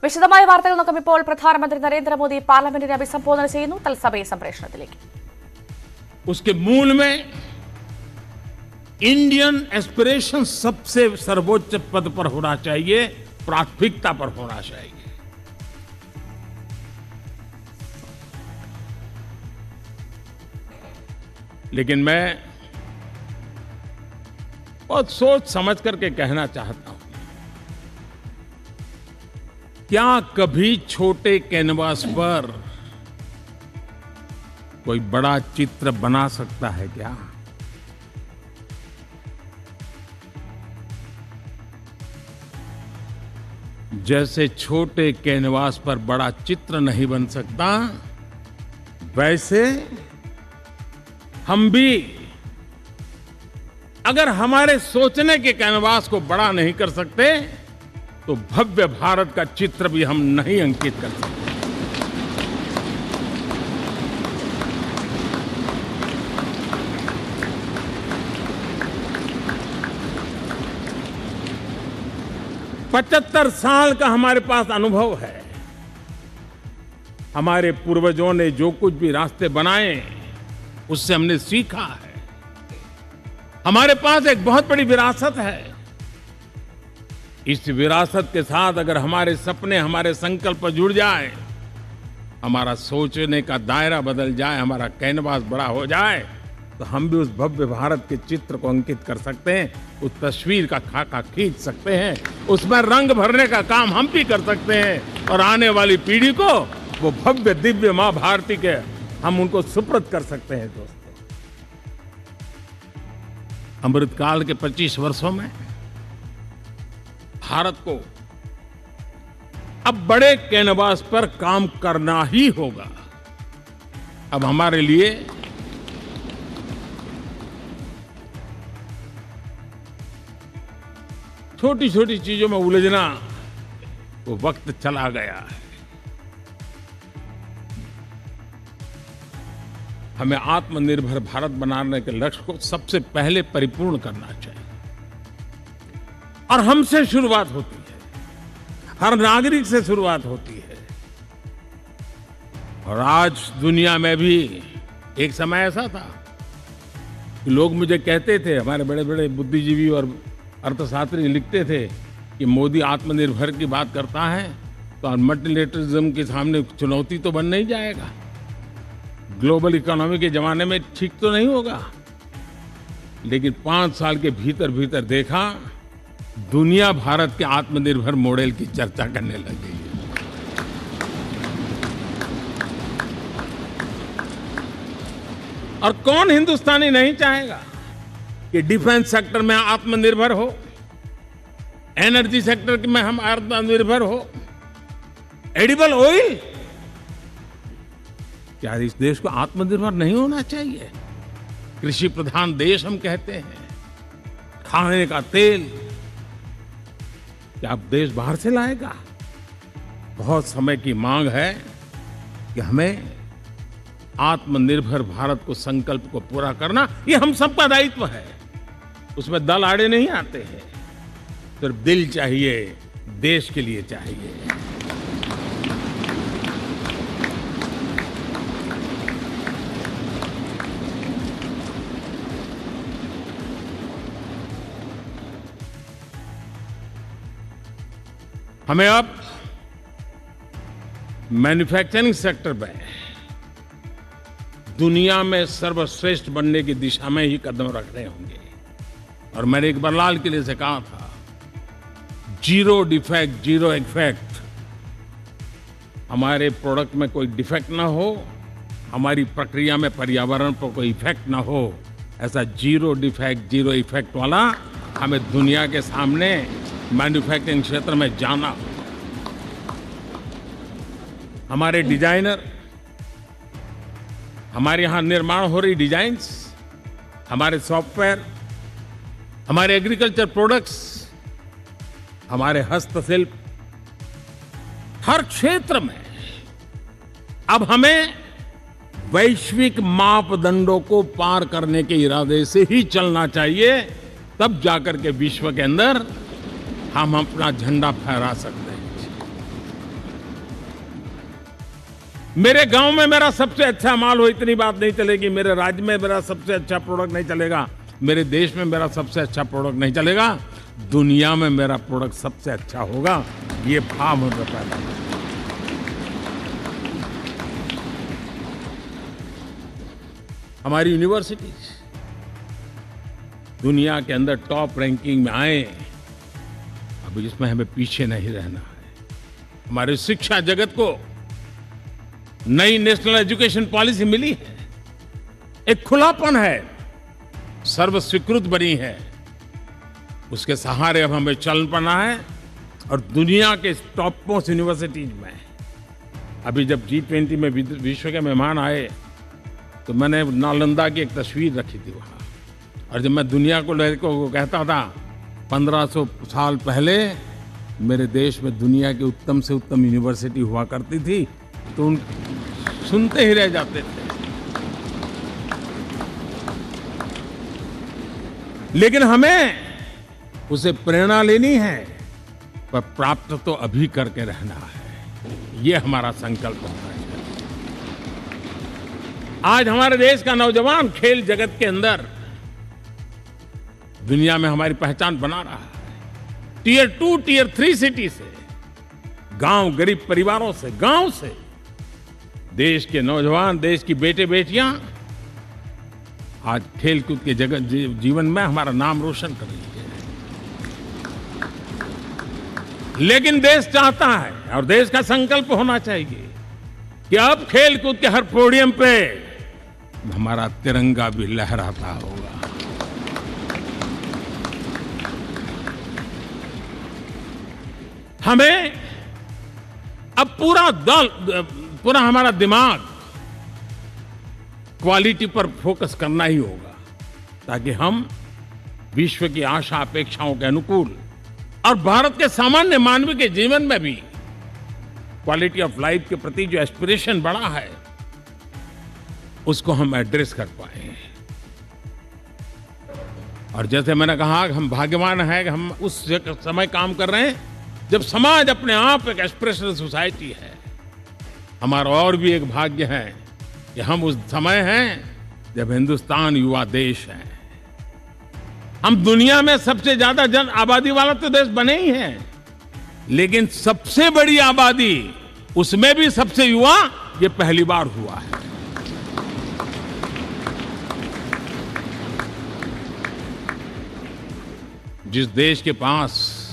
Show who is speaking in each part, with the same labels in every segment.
Speaker 1: വിശദമായ വാർത്തകൾ നോക്കാം. ഇപ്പോൾ പ്രധാനമന്ത്രി നരേന്ദ്രമോദി പാർലമെന്റിനെ അഭിസംബോധന ചെയ്യുന്നു. തത്സമയ സംപ്രേഷണത്തിലേക്ക്.
Speaker 2: उसके मूल में इंडियन एस्पिरेशन सबसे सर्वोच्च पद पर होना चाहिए, प्राथमिकता पर होना चाहिए. लेकिन मैं बहुत सोच समझ करके कहना चाहता हूं, क्या कभी छोटे कैनवास पर कोई बड़ा चित्र बना सकता है क्या? जैसे छोटे कैनवास पर बड़ा चित्र नहीं बन सकता, वैसे हम भी अगर हमारे सोचने के कैनवास को बड़ा नहीं कर सकते, तो भव्य भारत का चित्र भी हम नहीं अंकित कर सकते. पचहत्तर साल का हमारे पास अनुभव है. हमारे पूर्वजों ने जो कुछ भी रास्ते बनाए, उससे हमने सीखा है. हमारे पास एक बहुत बड़ी विरासत है. इस विरासत के साथ अगर हमारे सपने, हमारे संकल्प जुड़ जाए, हमारा सोचने का दायरा बदल जाए, हमारा कैनवास बड़ा हो जाए, तो हम भी उस भव्य भारत के चित्र को अंकित कर सकते हैं, उस तस्वीर का खाका खींच सकते हैं, उसमें रंग भरने का काम हम भी कर सकते हैं और आने वाली पीढ़ी को वो भव्य दिव्य मां भारती के हम उनको सुपुर्द कर सकते हैं. दोस्तों, अमृतकाल के 25 वर्षों में भारत को अब बड़े कैनवास पर काम करना ही होगा. अब हमारे लिए छोटी छोटी चीजों में उलझना वो वक्त चला गया है. हमें आत्मनिर्भर भारत बनाने के लक्ष्य को सबसे पहले परिपूर्ण करना चाहिए और हमसे शुरुआत होती है. हर नागरिक से शुरुआत होती है. और आज दुनिया में भी एक समय ऐसा था कि लोग मुझे कहते थे, हमारे बड़े बड़े बुद्धिजीवी और अर्थशास्त्री लिखते थे कि मोदी आत्मनिर्भर की बात करता है तो मल्टीलेटरलिज्म के सामने चुनौती तो बन नहीं जाएगा, ग्लोबल इकोनॉमी के जमाने में ठीक तो नहीं होगा. लेकिन 5 साल के भीतर भीतर देखा, दुनिया भारत के आत्मनिर्भर मॉडल की चर्चा करने लगी. और कौन हिंदुस्तानी नहीं चाहेगा कि डिफेंस सेक्टर में आत्मनिर्भर हो, एनर्जी सेक्टर में हम आत्मनिर्भर हो, एडिबल ऑयल. क्या इस देश को आत्मनिर्भर नहीं होना चाहिए? कृषि प्रधान देश हम कहते हैं. खाने का तेल क्या अब देश बाहर से लाएगा? बहुत समय की मांग है कि हमें आत्मनिर्भर भारत को संकल्प को पूरा करना, ये हम सबका दायित्व है. उसमें दल आड़े नहीं आते हैं. सिर्फ दिल चाहिए, देश के लिए चाहिए. हमें अब मैन्युफैक्चरिंग सेक्टर में दुनिया में सर्वश्रेष्ठ बनने की दिशा में ही कदम रखने होंगे. और मैंने इकबाल लाल किले से कहा था, जीरो डिफेक्ट जीरो इफेक्ट. हमारे प्रोडक्ट में कोई डिफेक्ट ना हो, हमारी प्रक्रिया में पर्यावरण पर कोई इफेक्ट ना हो, ऐसा जीरो डिफेक्ट जीरो इफेक्ट वाला हमें दुनिया के सामने मैन्युफैक्चरिंग क्षेत्र में जाना. हमारे डिजाइनर, हमारे यहां निर्माण हो रही डिजाइन्स, हमारे सॉफ्टवेयर, हमारे एग्रीकल्चर प्रोडक्ट्स, हमारे हस्तशिल्प, हर क्षेत्र में अब हमें वैश्विक मापदंडों को पार करने के इरादे से ही चलना चाहिए. तब जाकर के विश्व के अंदर हम अपना झंडा फहरा सकते हैं. मेरे गांव में मेरा सबसे अच्छा माल हो इतनी बात नहीं चलेगी, मेरे राज्य में मेरा सबसे अच्छा प्रोडक्ट नहीं चलेगा, मेरे देश में मेरा सबसे अच्छा प्रोडक्ट नहीं चलेगा, दुनिया में मेरा प्रोडक्ट सबसे अच्छा होगा। ये भाव हमें पैदा होगा। हमारी यूनिवर्सिटीज दुनिया के अंदर टॉप रैंकिंग में आए, अभी इसमें हमें पीछे नहीं रहना है। हमारे शिक्षा जगत को नई नेशनल एजुकेशन पॉलिसी मिली है, एक खुलापन है, सर्व स्वीकृत बनी है, उसके सहारे अब हमें चल पड़ना है। और दुनिया के टॉप मोस्ट यूनिवर्सिटीज में अभी जब G20 में विश्व के मेहमान आए तो मैंने नालंदा की एक तस्वीर रखी थी वहाँ, और जब मैं दुनिया को कहता था 1500 साल पहले मेरे देश में दुनिया की उत्तम से उत्तम यूनिवर्सिटी हुआ करती थी, तो उन सुनते ही रह जाते थे। लेकिन हमें उसे प्रेरणा लेनी है, पर प्राप्त तो अभी करके रहना है। ये हमारा संकल्प है। आज हमारे देश का नौजवान खेल जगत के अंदर दुनिया में हमारी पहचान बना रहा है। टियर 2, टियर 3 सिटी से, गांव, गरीब परिवारों से, गांव से देश के नौजवान, देश की बेटे बेटियां आज खेलकूद के जगत जीवन में हमारा नाम रोशन कर रही है। लेकिन देश चाहता है और देश का संकल्प होना चाहिए कि अब खेलकूद के हर पोडियम पे हमारा तिरंगा भी लहराता होगा। हमें अब पूरा हमारा दिमाग क्वालिटी पर फोकस करना ही होगा, ताकि हम विश्व की आशा अपेक्षाओं के अनुकूल और भारत के सामान्य मानव के जीवन में भी क्वालिटी ऑफ लाइफ के प्रति जो एस्पिरेशन बढ़ा है उसको हम एड्रेस कर पाए। और जैसे मैंने कहा कि हम भाग्यवान हैं कि हम उस समय काम कर रहे हैं जब समाज अपने आप एक एस्पिरेशनल सोसाइटी है। हमारा और भी एक भाग्य है कि हम उस समय हैं जब हिंदुस्तान युवा देश है। हम दुनिया में सबसे ज्यादा जन आबादी वाला तो देश बने ही हैं, लेकिन सबसे बड़ी आबादी उसमें भी सबसे युवा ये पहली बार हुआ है। जिस देश के पास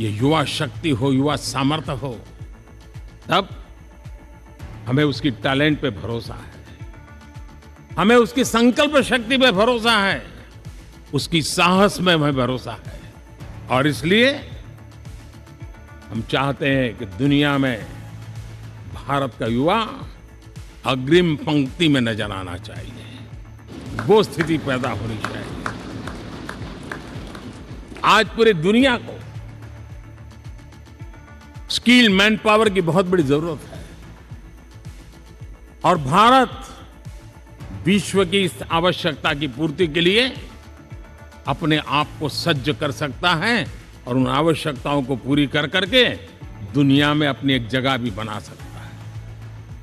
Speaker 2: ये युवा शक्ति हो, युवा सामर्थ्य हो, तब हमें उसकी टैलेंट पे भरोसा है, हमें उसकी संकल्प शक्ति पे भरोसा है, उसकी साहस में हमें भरोसा है। और इसलिए हम चाहते हैं कि दुनिया में भारत का युवा अग्रिम पंक्ति में नजर आना चाहिए, वो स्थिति पैदा होनी चाहिए। आज पूरी दुनिया को स्किल मैन पावर की बहुत बड़ी जरूरत है, और भारत विश्व की इस आवश्यकता की पूर्ति के लिए अपने आप को सज्ज कर सकता है और उन आवश्यकताओं को पूरी कर करके दुनिया में अपनी एक जगह भी बना सकता है।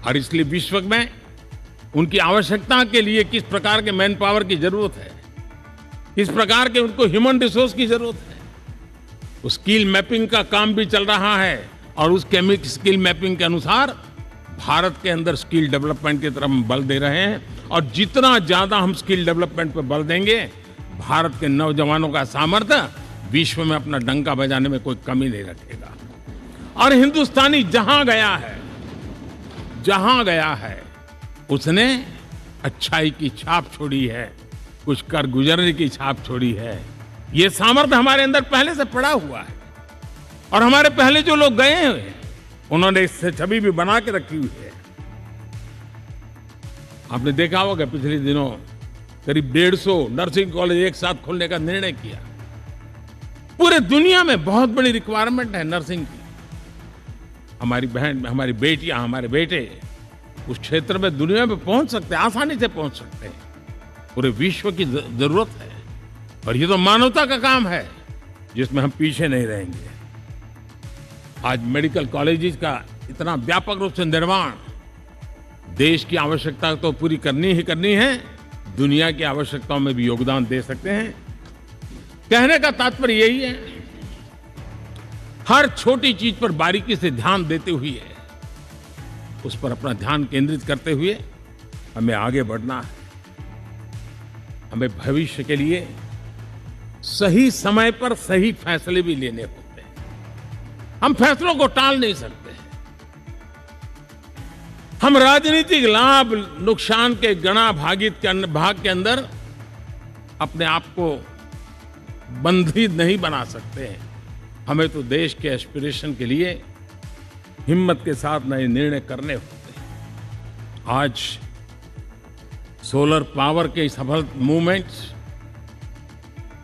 Speaker 2: और इसलिए विश्व में उनकी आवश्यकता के लिए किस प्रकार के मैन पावर की जरूरत है, किस प्रकार के उनको ह्यूमन रिसोर्स की जरूरत है, उस स्किल मैपिंग का काम भी चल रहा है। और उस स्किल मैपिंग के अनुसार भारत के अंदर स्किल डेवलपमेंट की तरफ हम बल दे रहे हैं। और जितना ज्यादा हम स्किल डेवलपमेंट पर बल देंगे, भारत के नौजवानों का सामर्थ्य विश्व में अपना डंका बजाने में कोई कमी नहीं रखेगा। और हिंदुस्तानी जहां गया है उसने अच्छाई की छाप छोड़ी है, कुछ कर गुजरने की छाप छोड़ी है। ये सामर्थ्य हमारे अंदर पहले से पड़ा हुआ है, और हमारे पहले जो लोग गए हैं उन्होंने इससे छवि भी बना के रखी हुई है। आपने देखा होगा पिछले दिनों करीब 150 नर्सिंग कॉलेज एक साथ खोलने का निर्णय किया। पूरे दुनिया में बहुत बड़ी रिक्वायरमेंट है नर्सिंग की। हमारी बहन, हमारी बेटियां, हमारे बेटे उस क्षेत्र में दुनिया में पहुंच सकते हैं, आसानी से पहुंच सकते हैं। पूरे विश्व की जरूरत है, और ये तो मानवता का काम है जिसमें हम पीछे नहीं रहेंगे। आज मेडिकल कॉलेजेस का इतना व्यापक रूप से निर्माण, देश की आवश्यकता तो पूरी करनी ही करनी है, दुनिया की आवश्यकताओं में भी योगदान दे सकते हैं। कहने का तात्पर्य यही है, हर छोटी चीज पर बारीकी से ध्यान देते हुए, उस पर अपना ध्यान केंद्रित करते हुए हमें आगे बढ़ना है। हमें भविष्य के लिए सही समय पर सही फैसले भी लेने होते हैं। हम फैसलों को टाल नहीं सकते। हम राजनीतिक लाभ नुकसान के गणा भाग के अंदर अपने आप को बंधित नहीं बना सकते हैं। हमें तो देश के एस्पिरेशन के लिए हिम्मत के साथ नए निर्णय करने होते हैं। आज सोलर पावर के सफल मूवमेंट्स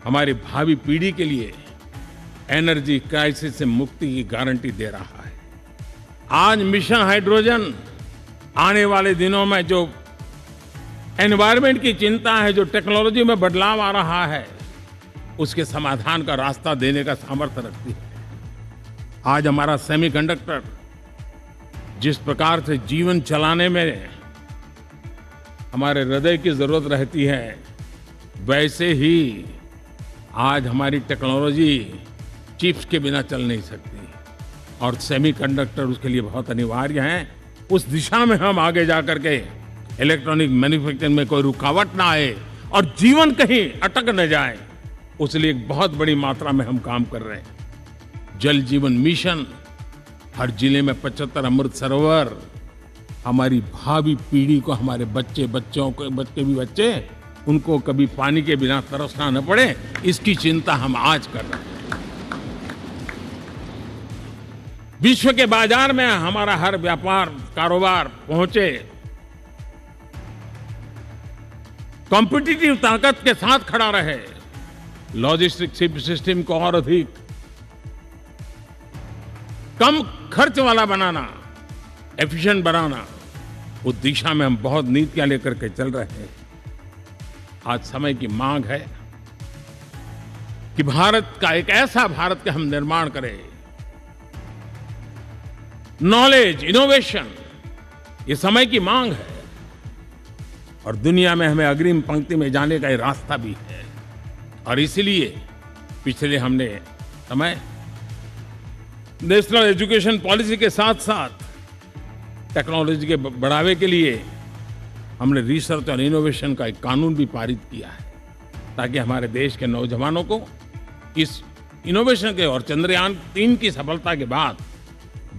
Speaker 2: हमारी भावी पीढ़ी के लिए एनर्जी क्राइसिस से मुक्ति की गारंटी दे रहा है। आज मिशन हाइड्रोजन आने वाले दिनों में जो एनवायरनमेंट की चिंता है, जो टेक्नोलॉजी में बदलाव आ रहा है, उसके समाधान का रास्ता देने का सामर्थ्य रखती है। आज हमारा सेमीकंडक्टर जिस प्रकार से जीवन चलाने में हमारे हृदय की जरूरत रहती है, वैसे ही आज हमारी टेक्नोलॉजी चिप्स के बिना चल नहीं सकती और सेमीकंडक्टर उसके लिए बहुत अनिवार्य हैं। उस दिशा में हम आगे जाकर के इलेक्ट्रॉनिक मैन्युफैक्चरिंग में कोई रुकावट ना आए और जीवन कहीं अटक न जाए, उसलिए एक बहुत बड़ी मात्रा में हम काम कर रहे हैं। जल जीवन मिशन, हर जिले में 75 अमृत सरोवर, हमारी भावी पीढ़ी को, हमारे बच्चों को उनको कभी पानी के बिना तरसना न पड़े, इसकी चिंता हम आज कर रहे हैं। विश्व के बाजार में हमारा हर व्यापार कारोबार पहुंचे, कॉम्पिटिटिव ताकत के साथ खड़ा रहे, लॉजिस्टिक सिस्टम को और अधिक कम खर्च वाला बनाना, एफिशिएंट बनाना, उस दिशा में हम बहुत नीतियां लेकर के चल रहे हैं। आज समय की मांग है कि भारत का एक ऐसा भारत का हम निर्माण करें। नॉलेज, इनोवेशन, ये समय की मांग है और दुनिया में हमें अग्रिम पंक्ति में जाने का ये रास्ता भी है। और इसीलिए पिछले हमने समय नेशनल एजुकेशन पॉलिसी के साथ साथ टेक्नोलॉजी के बढ़ावे के लिए हमने रिसर्च और इनोवेशन का एक कानून भी पारित किया है, ताकि हमारे देश के नौजवानों को इस इनोवेशन के और चंद्रयान 3 की सफलता के बाद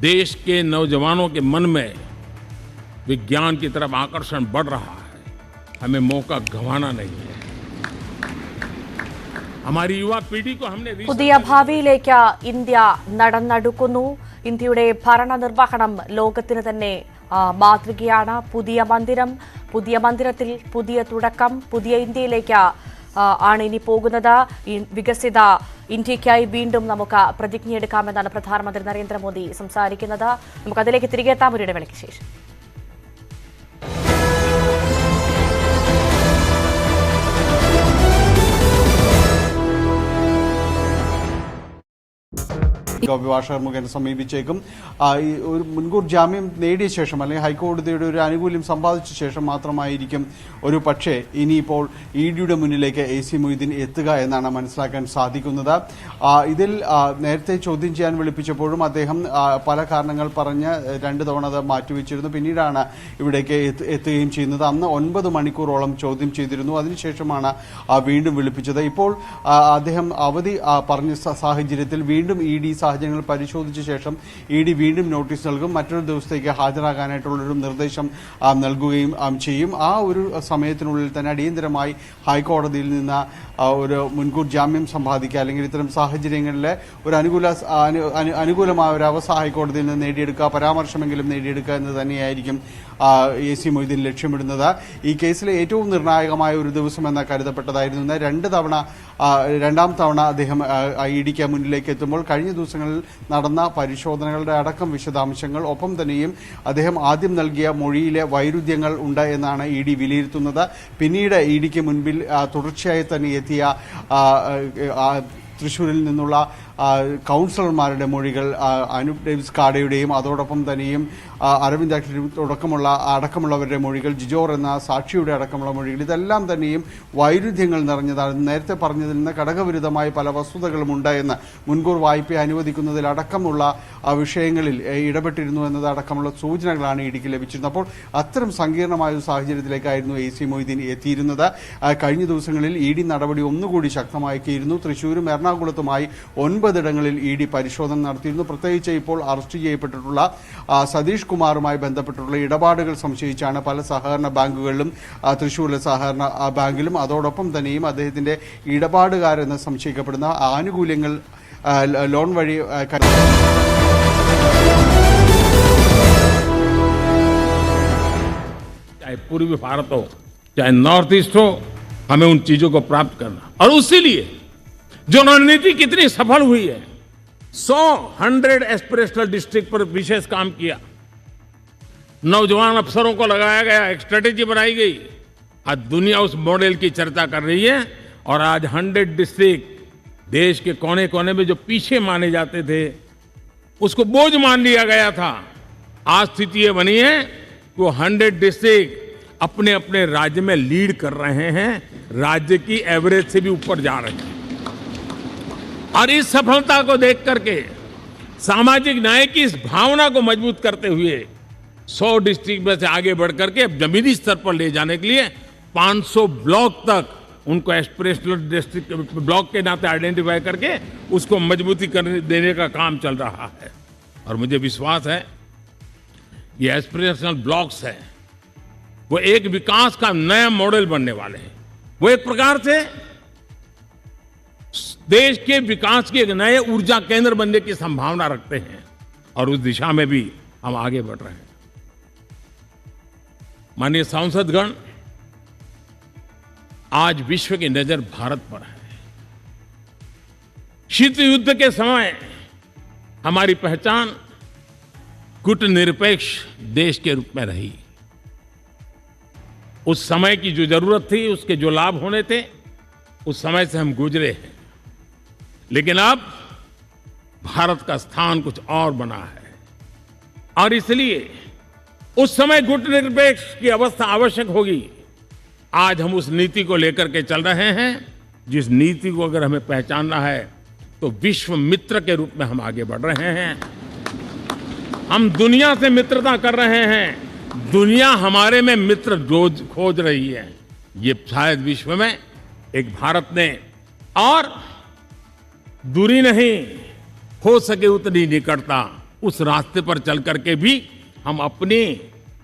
Speaker 2: देश के नौजवानों के मन में विज्ञान की तरफ आकर्षण बढ़ रहा है। हमें मौका गंवाना नहीं है। हमारी युवा पीढ़ी को हमने
Speaker 1: പുതിയ ഭാവിയിലേക്ക് ഇന്ത്യ നടന്നെടുക്കുന്നു. ഇന്ത്യയുടെ ഭരണനിർവഹണം ലോകത്തിന് തന്നെ മാതൃകയാണ്. പുതിയ മന്ദിരത്തിൽ പുതിയ തുടക്കം, പുതിയ ഇന്ത്യയിലേക്ക് ആണ് ഇനി പോകുന്നത്. വികസിത ഇന്ത്യയ്ക്കായി വീണ്ടും നമുക്ക് പ്രതിജ്ഞയെടുക്കാമെന്നാണ് പ്രധാനമന്ത്രി നരേന്ദ്രമോദി സംസാരിക്കുന്നത്. നമുക്ക് അതിലേക്ക് തിരികെ എത്താം ഒരു ഇടവേളയ്ക്ക് ശേഷം.
Speaker 3: അഭിഭാഷകർ മുഖേന സമീപിച്ചേക്കും. ഒരു മുൻകൂർ ജാമ്യം നേടിയ ശേഷം അല്ലെങ്കിൽ ഹൈക്കോടതിയുടെ ഒരു ആനുകൂല്യം സമ്പാദിച്ച ശേഷം മാത്രമായിരിക്കും ഒരു പക്ഷേ ഇനിയിപ്പോൾ ഇഡിയുടെ മുന്നിലേക്ക് AC മൊയ്തീൻ എത്തുക എന്നാണ് മനസ്സിലാക്കാൻ സാധിക്കുന്നത്. ഇതിൽ നേരത്തെ ചോദ്യം ചെയ്യാൻ വിളിപ്പിച്ചപ്പോഴും അദ്ദേഹം പല കാരണങ്ങൾ പറഞ്ഞ് 2 തവണ അത് മാറ്റിവെച്ചിരുന്നു. പിന്നീടാണ് ഇവിടേക്ക് എത്തുകയും ചെയ്യുന്നത്. അന്ന് 9 മണിക്കൂറോളം ചോദ്യം ചെയ്തിരുന്നു. അതിനുശേഷമാണ് വീണ്ടും വിളിപ്പിച്ചത്. ഇപ്പോൾ അദ്ദേഹം അവധി പറഞ്ഞ സാഹചര്യത്തിൽ വീണ്ടും ED സാഹചര്യങ്ങൾ പരിശോധിച്ച ശേഷം ED വീണ്ടും നോട്ടീസ് നൽകും. മറ്റൊരു ദിവസത്തേക്ക് ഹാജരാകാനായിട്ടുള്ളൊരു നിർദ്ദേശം നൽകുകയും ചെയ്യും. ആ ഒരു സമയത്തിനുള്ളിൽ തന്നെ അടിയന്തരമായി ഹൈക്കോടതിയിൽ നിന്ന് ഒരു മുൻകൂർ ജാമ്യം സമ്പാദിക്കുക, അല്ലെങ്കിൽ ഇത്തരം സാഹചര്യങ്ങളിൽ ഒരു അനുകൂലമായ ഒരു അവസ്ഥ ഹൈക്കോടതിയിൽ നിന്ന് നേടിയെടുക്കുക, പരാമർശമെങ്കിലും നേടിയെടുക്കുക എന്ന് തന്നെയായിരിക്കും AC മൊയ്തീൻ ലക്ഷ്യമിടുന്നത്. ഈ കേസിലെ ഏറ്റവും നിർണായകമായ ഒരു ദിവസമെന്ന് കരുതപ്പെട്ടതായിരുന്നു. രണ്ടാം തവണ അദ്ദേഹം EDക്ക് മുന്നിലേക്ക് എത്തുമ്പോൾ കഴിഞ്ഞ ദിവസങ്ങളിൽ നടന്ന പരിശോധനകളുടെ അടക്കം വിശദാംശങ്ങൾ, ഒപ്പം തന്നെയും അദ്ദേഹം ആദ്യം നൽകിയ മൊഴിയിലെ വൈരുദ്ധ്യങ്ങൾ ഉണ്ട് എന്നാണ് ED വിലയിരുത്തുന്നത്. പിന്നീട് EDക്ക് മുൻപിൽ തുടർച്ചയായി തന്നെ എത്തിയ തൃശ്ശൂരിൽ നിന്നുള്ള കൗൺസിലർമാരുടെ മൊഴികൾ, അനൂപ് ഡേവിസ് കാടയുടെയും അതോടൊപ്പം തന്നെയും അരവിന്ദ് അടക്കമുള്ളവരുടെ മൊഴികൾ, ജിജോർ എന്ന സാക്ഷിയുടെ അടക്കമുള്ള മൊഴികൾ, ഇതെല്ലാം തന്നെയും വൈരുദ്ധ്യങ്ങൾ നിറഞ്ഞതാണ്. നേരത്തെ പറഞ്ഞതിൽ നിന്ന് ഘടകവിരുദ്ധമായ പല വസ്തുതകളുമുണ്ട് എന്ന്, മുൻകൂർ വായ്പ അനുവദിക്കുന്നതിലടക്കമുള്ള വിഷയങ്ങളിൽ ഇടപെട്ടിരുന്നു എന്നതടക്കമുള്ള സൂചനകളാണ് ഇഡിക്ക് ലഭിച്ചിരുന്നത്. അപ്പോൾ അത്തരം സങ്കീർണമായ ഒരു സാഹചര്യത്തിലേക്കായിരുന്നു AC മൊയ്തീൻ എത്തിയിരുന്നത്. കഴിഞ്ഞ ദിവസങ്ങളിൽ ED നടപടി ഒന്നുകൂടി ശക്തമാക്കിയിരുന്നു. തൃശ്ശൂരും എറണാകുളത്തുമായി 9 ഇടങ്ങളിൽ ED പരിശോധന നടത്തിയിരുന്നു. പ്രത്യേകിച്ച് ഇപ്പോൾ അറസ്റ്റ് ചെയ്യപ്പെട്ടിട്ടുള്ള സതീഷ് കുമാറുമായി ബന്ധപ്പെട്ടുള്ള ഇടപാടുകൾ സംശയിച്ചാണ് പല സഹകരണ ബാങ്കുകളിലും, തൃശ്ശൂരിലെ സഹകരണ ബാങ്കിലും അതോടൊപ്പം തന്നെയും അദ്ദേഹത്തിന്റെ ഇടപാടുകാരെന്ന് സംശയിക്കപ്പെടുന്ന ആനുകൂല്യങ്ങൾ ലോൺ വഴി
Speaker 2: चाहे पूर्वी भारत हो चाहे नॉर्थ ईस्ट हो, हमें उन चीजों को प्राप्त करना, और उसी लिए जो रणनीति कितनी सफल हुई है, 100 एस्पिरेशनल डिस्ट्रिक्ट पर विशेष काम किया, नौजवान अफसरों को लगाया गया, एक स्ट्रेटेजी बनाई गई। आज दुनिया उस मॉडल की चर्चा कर रही है और आज 100 डिस्ट्रिक्ट देश के कोने कोने में जो पीछे माने जाते थे उसको बोझ मान लिया गया था। आज स्थिति ये बनी है कि वो 100 डिस्ट्रिक्ट अपने अपने राज्य में लीड कर रहे हैं, राज्य की एवरेज से भी ऊपर जा रहे हैं। और इस सफलता को देख करके सामाजिक न्याय की इस भावना को मजबूत करते हुए 100 डिस्ट्रिक्ट में से आगे बढ़ करके अब जमीनी स्तर पर ले जाने के लिए 500 ब्लॉक तक उनको एस्पिरेशनल डिस्ट्रिक्ट ब्लॉक के नाते आइडेंटिफाई करके उसको मजबूती देने का काम चल रहा है। और मुझे विश्वास है ये एस्पिरेशनल ब्लॉक्स है वो एक विकास का नया मॉडल बनने वाले हैं। वो एक प्रकार से देश के विकास के एक नए ऊर्जा केंद्र बनने की संभावना रखते हैं और उस दिशा में भी हम आगे बढ़ रहे हैं। माननीय सांसदगण, आज विश्व की नजर भारत पर है। शीत युद्ध के समय हमारी पहचान कूटनिरपेक्ष देश के रूप में रही। उस समय की जो जरूरत थी, उसके जो लाभ होने थे, उस समय से हम गुजरे हैं। लेकिन अब भारत का स्थान कुछ और बना है और इसलिए उस समय कूटनिरपेक्ष की अवस्था आवश्यक होगी। आज हम उस नीति को लेकर के चल रहे हैं, जिस नीति को अगर हमें पहचानना है तो विश्व मित्र के रूप में हम आगे बढ़ रहे हैं। हम दुनिया से मित्रता कर रहे हैं, दुनिया हमारे में मित्र खोज रही है। ये शायद विश्व में एक भारत ने और दूरी नहीं, हो सके उतनी निकटता, उस रास्ते पर चल करके भी हम अपने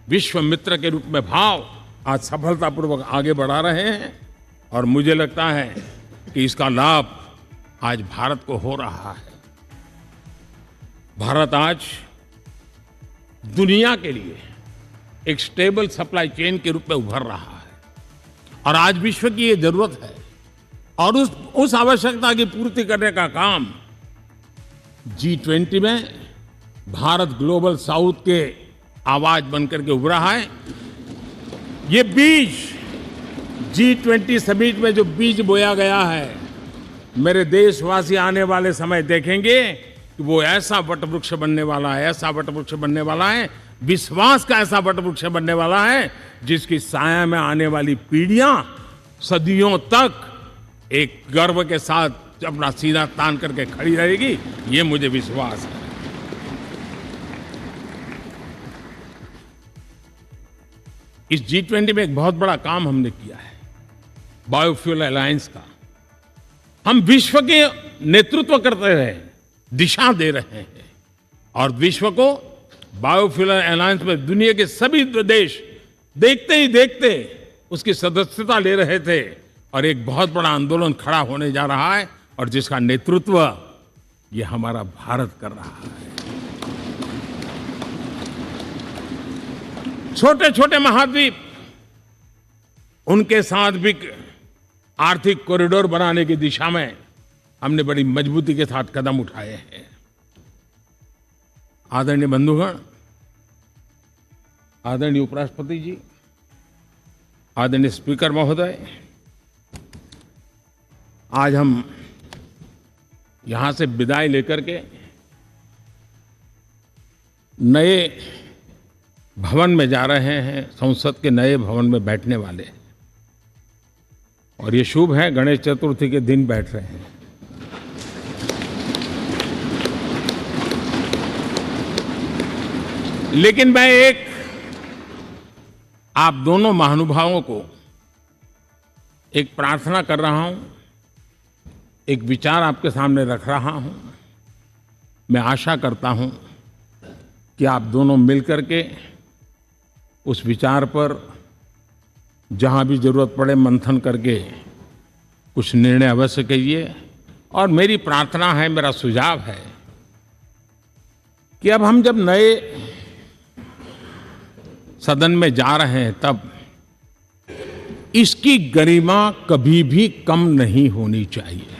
Speaker 2: विश्व मित्र के रूप में भाव आज सफलतापूर्वक आगे बढ़ा रहे हैं। और मुझे लगता है कि इसका लाभ आज भारत को हो रहा है। भारत आज दुनिया के लिए एक स्टेबल सप्लाई चेन के रूप में उभर रहा है और आज विश्व की ये जरूरत है और उस आवश्यकता की पूर्ति करने का काम G20 में भारत ग्लोबल साउथ के आवाज बनकर के उभरा है। ये बीज G20 समिट में जो बीज बोया गया है, मेरे देशवासी आने वाले समय देखेंगे कि वो ऐसा वटवृक्ष बनने वाला है, ऐसा वटवृक्ष बनने वाला है, विश्वास का ऐसा वटवृक्ष बनने वाला है जिसकी साया में आने वाली पीढ़ियां सदियों तक एक गर्व के साथ अपना सीना तान करके खड़ी रहेगी। ये मुझे विश्वास है। इस G20 में एक बहुत बड़ा काम हमने किया है, बायोफ्यूल अलायंस का। हम विश्व के नेतृत्व करते रहे, दिशा दे रहे हैं और विश्व को बायोफ्यूल अलायंस में दुनिया के सभी देश देखते ही देखते उसकी सदस्यता ले रहे थे और एक बहुत बड़ा आंदोलन खड़ा होने जा रहा है और जिसका नेतृत्व ये हमारा भारत कर रहा है। छोटे छोटे महाद्वीप, उनके साथ भी आर्थिक कॉरिडोर बनाने की दिशा में हमने बड़ी मजबूती के साथ कदम उठाए हैं। आदरणीय बंधुगण, आदरणीय उपराष्ट्रपति जी, आदरणीय स्पीकर महोदय, आज हम यहाँ से विदाई लेकर के नए भवन में जा रहे हैं, संसद के नए भवन में बैठने वाले हैं। और ये शुभ है, गणेश चतुर्थी के दिन बैठ रहे हैं। लेकिन मैं एक आप दोनों महानुभावों को एक प्रार्थना कर रहा हूं, एक विचार आपके सामने रख रहा हूं। मैं आशा करता हूं कि आप दोनों मिलकर के उस विचार पर जहां भी जरूरत पड़े मंथन करके कुछ निर्णय अवश्य कीजिए। और मेरी प्रार्थना है, मेरा सुझाव है कि अब हम जब नए सदन में जा रहे हैं तब इसकी गरिमा कभी भी कम नहीं होनी चाहिए।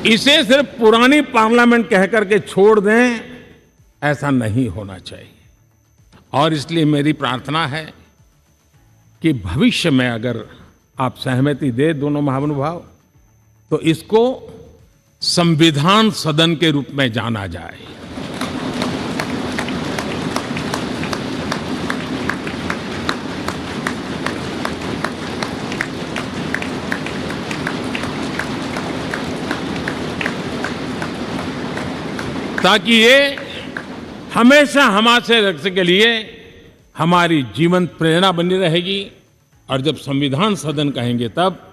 Speaker 2: इसे सिर्फ पुरानी पार्लियामेंट कहकर के छोड़ दें, ऐसा नहीं होना चाहिए। और इसलिए मेरी प्रार्थना है कि भविष्य में अगर आप सहमति दे दोनों महानुभाव, तो इसको संविधान सदन के रूप में जाना जाए। ताकि ये हमेशा हमारे रक्षा के लिए हमारी जीवन प्रेरणा बनी रहेगी। और जब संविधान सदन कहेंगे तब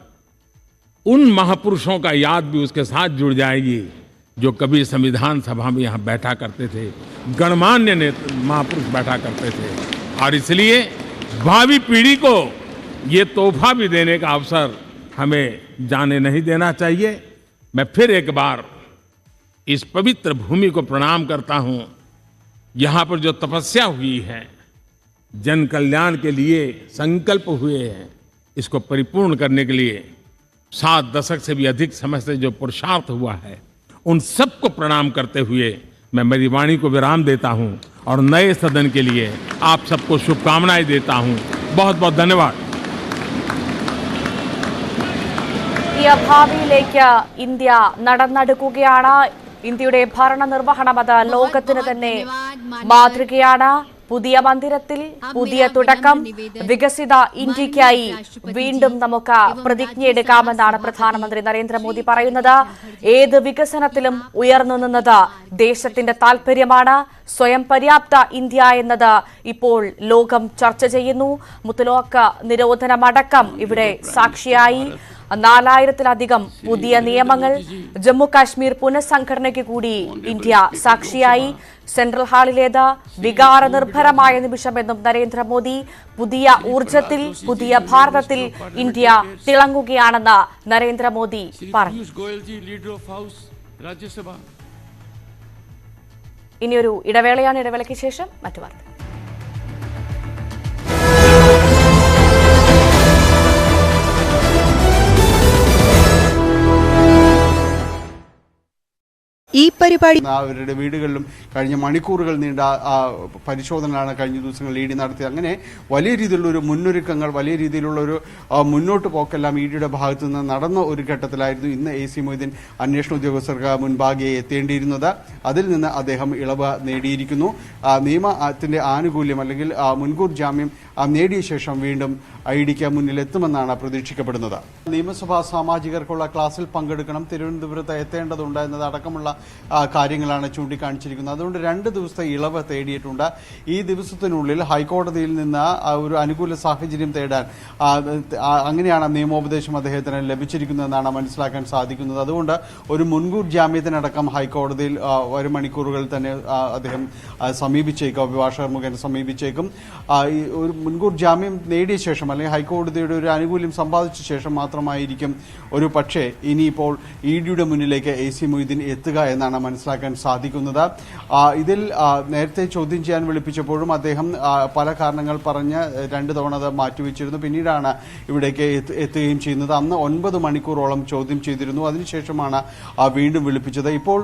Speaker 2: उन महापुरुषों का याद भी उसके साथ जुड़ जाएगी जो कभी संविधान सभा में यहाँ बैठा करते थे, गणमान्य महापुरुष बैठा करते थे। और इसलिए भावी पीढ़ी को ये तोहफा भी देने का अवसर हमें जाने नहीं देना चाहिए। मैं फिर एक बार इस पवित्र भूमि को प्रणाम करता हूं। यहाँ पर जो तपस्या हुई है, जन कल्याण के लिए संकल्प हुए हैं, इसको परिपूर्ण करने के लिए 7 दशक से भी अधिक समय से जो पुरुषार्थ हुआ है, उन सबको प्रणाम करते हुए मैं मेरी वाणी को विराम देता हूं और नए सदन के लिए आप सबको शुभकामनाएं देता हूं। बहुत बहुत धन्यवाद।
Speaker 1: ഭാവിയിലേക്ക് ഇന്ത്യ നടന്നെടുക്കുകയാണ്. ഇന്ത്യയുടെ ഭരണനിർവഹണം അത് ലോകത്തിന് തന്നെ മാതൃകയാണ്. പുതിയ മന്ദിരത്തിൽ പുതിയ തുടക്കം, വികസിത ഇന്ത്യയ്ക്കായി വീണ്ടും നമുക്ക് പ്രതിജ്ഞയെടുക്കാമെന്നാണ് പ്രധാനമന്ത്രി നരേന്ദ്രമോദി പറയുന്നത്. ഏത് വികസനത്തിലും ഉയർന്നു നിന്നത് ദേശത്തിന്റെ താൽപര്യമാണ്. സ്വയം പര്യാപ്ത ഇന്ത്യ എന്നത് ഇപ്പോൾ ലോകം ചർച്ച ചെയ്യുന്നു. മുത്തലാഖ് നിരോധനമടക്കം ഇവിടെ സാക്ഷിയായി. 4000-ലധികം പുതിയ നിയമങ്ങൾ, ജമ്മു കാശ്മീർ പുനഃസംഘടനയ്ക്ക് കൂടി ഇന്ത്യ സാക്ഷിയായി. സെൻട്രൽ ഹാളിലേത് വികാരനിർഭരമായ നിമിഷമെന്നും നരേന്ദ്രമോദി. പുതിയ ഊർജത്തിൽ, പുതിയ ഭാരതത്തിൽ ഇന്ത്യ തിളങ്ങുകയാണെന്ന് നരേന്ദ്രമോദി പറഞ്ഞു. ഇനിയൊരു ഇടവേളയാണ്. ഇടവേളയ്ക്ക് ശേഷം മറ്റു വാർത്തകൾ.
Speaker 4: ഈ പരിപാടി
Speaker 3: അവരുടെ വീടുകളിലും കഴിഞ്ഞ മണിക്കൂറുകൾ നീണ്ട പരിശോധനകളാണ് കഴിഞ്ഞ ദിവസങ്ങളിൽ ഇ ഡി നടത്തിയത്. അങ്ങനെ വലിയ രീതിയിലുള്ള ഒരു മുന്നൊരുക്കങ്ങൾ, വലിയ രീതിയിലുള്ള ഒരു മുന്നോട്ട് പോക്കെല്ലാം ഇ ഡിയുടെ ഭാഗത്തു നിന്ന് നടന്ന ഒരു ഘട്ടത്തിലായിരുന്നു ഇന്ന് എ സി മൊയ്തീൻ അന്വേഷണ ഉദ്യോഗസ്ഥർക്ക് മുൻപാകെ എത്തേണ്ടിയിരുന്നത്. അതിൽ നിന്ന് അദ്ദേഹം ഇളവ് നേടിയിരിക്കുന്നു. നിയമത്തിന്റെ ആനുകൂല്യം അല്ലെങ്കിൽ മുൻകൂർ ജാമ്യം നേടിയ ശേഷം വീണ്ടും ഐ ഡിക്ക് മുന്നിലെത്തുമെന്നാണ് പ്രതീക്ഷിക്കപ്പെടുന്നത്. നിയമസഭാ സാമാജികർക്കുള്ള ക്ലാസ്സിൽ പങ്കെടുക്കണം, തിരുവനന്തപുരത്ത് എത്തേണ്ടതുണ്ട് എന്നതടക്കമുള്ള കാര്യങ്ങളാണ് ചൂണ്ടിക്കാണിച്ചിരിക്കുന്നത്. അതുകൊണ്ട് 2 ദിവസത്തെ ഇളവ് തേടിയിട്ടുണ്ട്. ഈ ദിവസത്തിനുള്ളിൽ ഹൈക്കോടതിയിൽ നിന്ന് ഒരു അനുകൂല സാഹചര്യം തേടാൻ അങ്ങനെയാണ് നിയമോപദേശം അദ്ദേഹത്തിന് ലഭിച്ചിരിക്കുന്നതെന്നാണ് മനസ്സിലാക്കാൻ സാധിക്കുന്നത്. അതുകൊണ്ട് ഒരു മുൻകൂർ ജാമ്യത്തിനടക്കം ഹൈക്കോടതിയിൽ വരും മണിക്കൂറുകളിൽ തന്നെ അദ്ദേഹം സമീപിച്ചേക്കും, അഭിഭാഷകർ മുഖേന സമീപിച്ചേക്കും. ഒരു മുൻകൂർ ജാമ്യം നേടിയ ശേഷം അല്ലെങ്കിൽ ഹൈക്കോടതിയുടെ ഒരു ആനുകൂല്യം സമ്പാദിച്ച ശേഷം മാത്രമായിരിക്കും ഒരു പക്ഷേ ഇനിയിപ്പോൾ ഇ ഡിയുടെ മുന്നിലേക്ക് എ സി മൊയ്തീൻ എത്തുക എന്നാണ് മനസ്സിലാക്കാൻ സാധിക്കുന്നത്. ഇതിൽ നേരത്തെ ചോദ്യം ചെയ്യാൻ വിളിപ്പിച്ചപ്പോഴും അദ്ദേഹം പല കാരണങ്ങൾ പറഞ്ഞ് 2 തവണ അത് മാറ്റിവെച്ചിരുന്നു. പിന്നീടാണ് ഇവിടേക്ക് എത്തുകയും ചെയ്യുന്നത്. അന്ന് 9 മണിക്കൂറോളം ചോദ്യം ചെയ്തിരുന്നു. അതിനുശേഷമാണ് വീണ്ടും വിളിപ്പിച്ചത്. ഇപ്പോൾ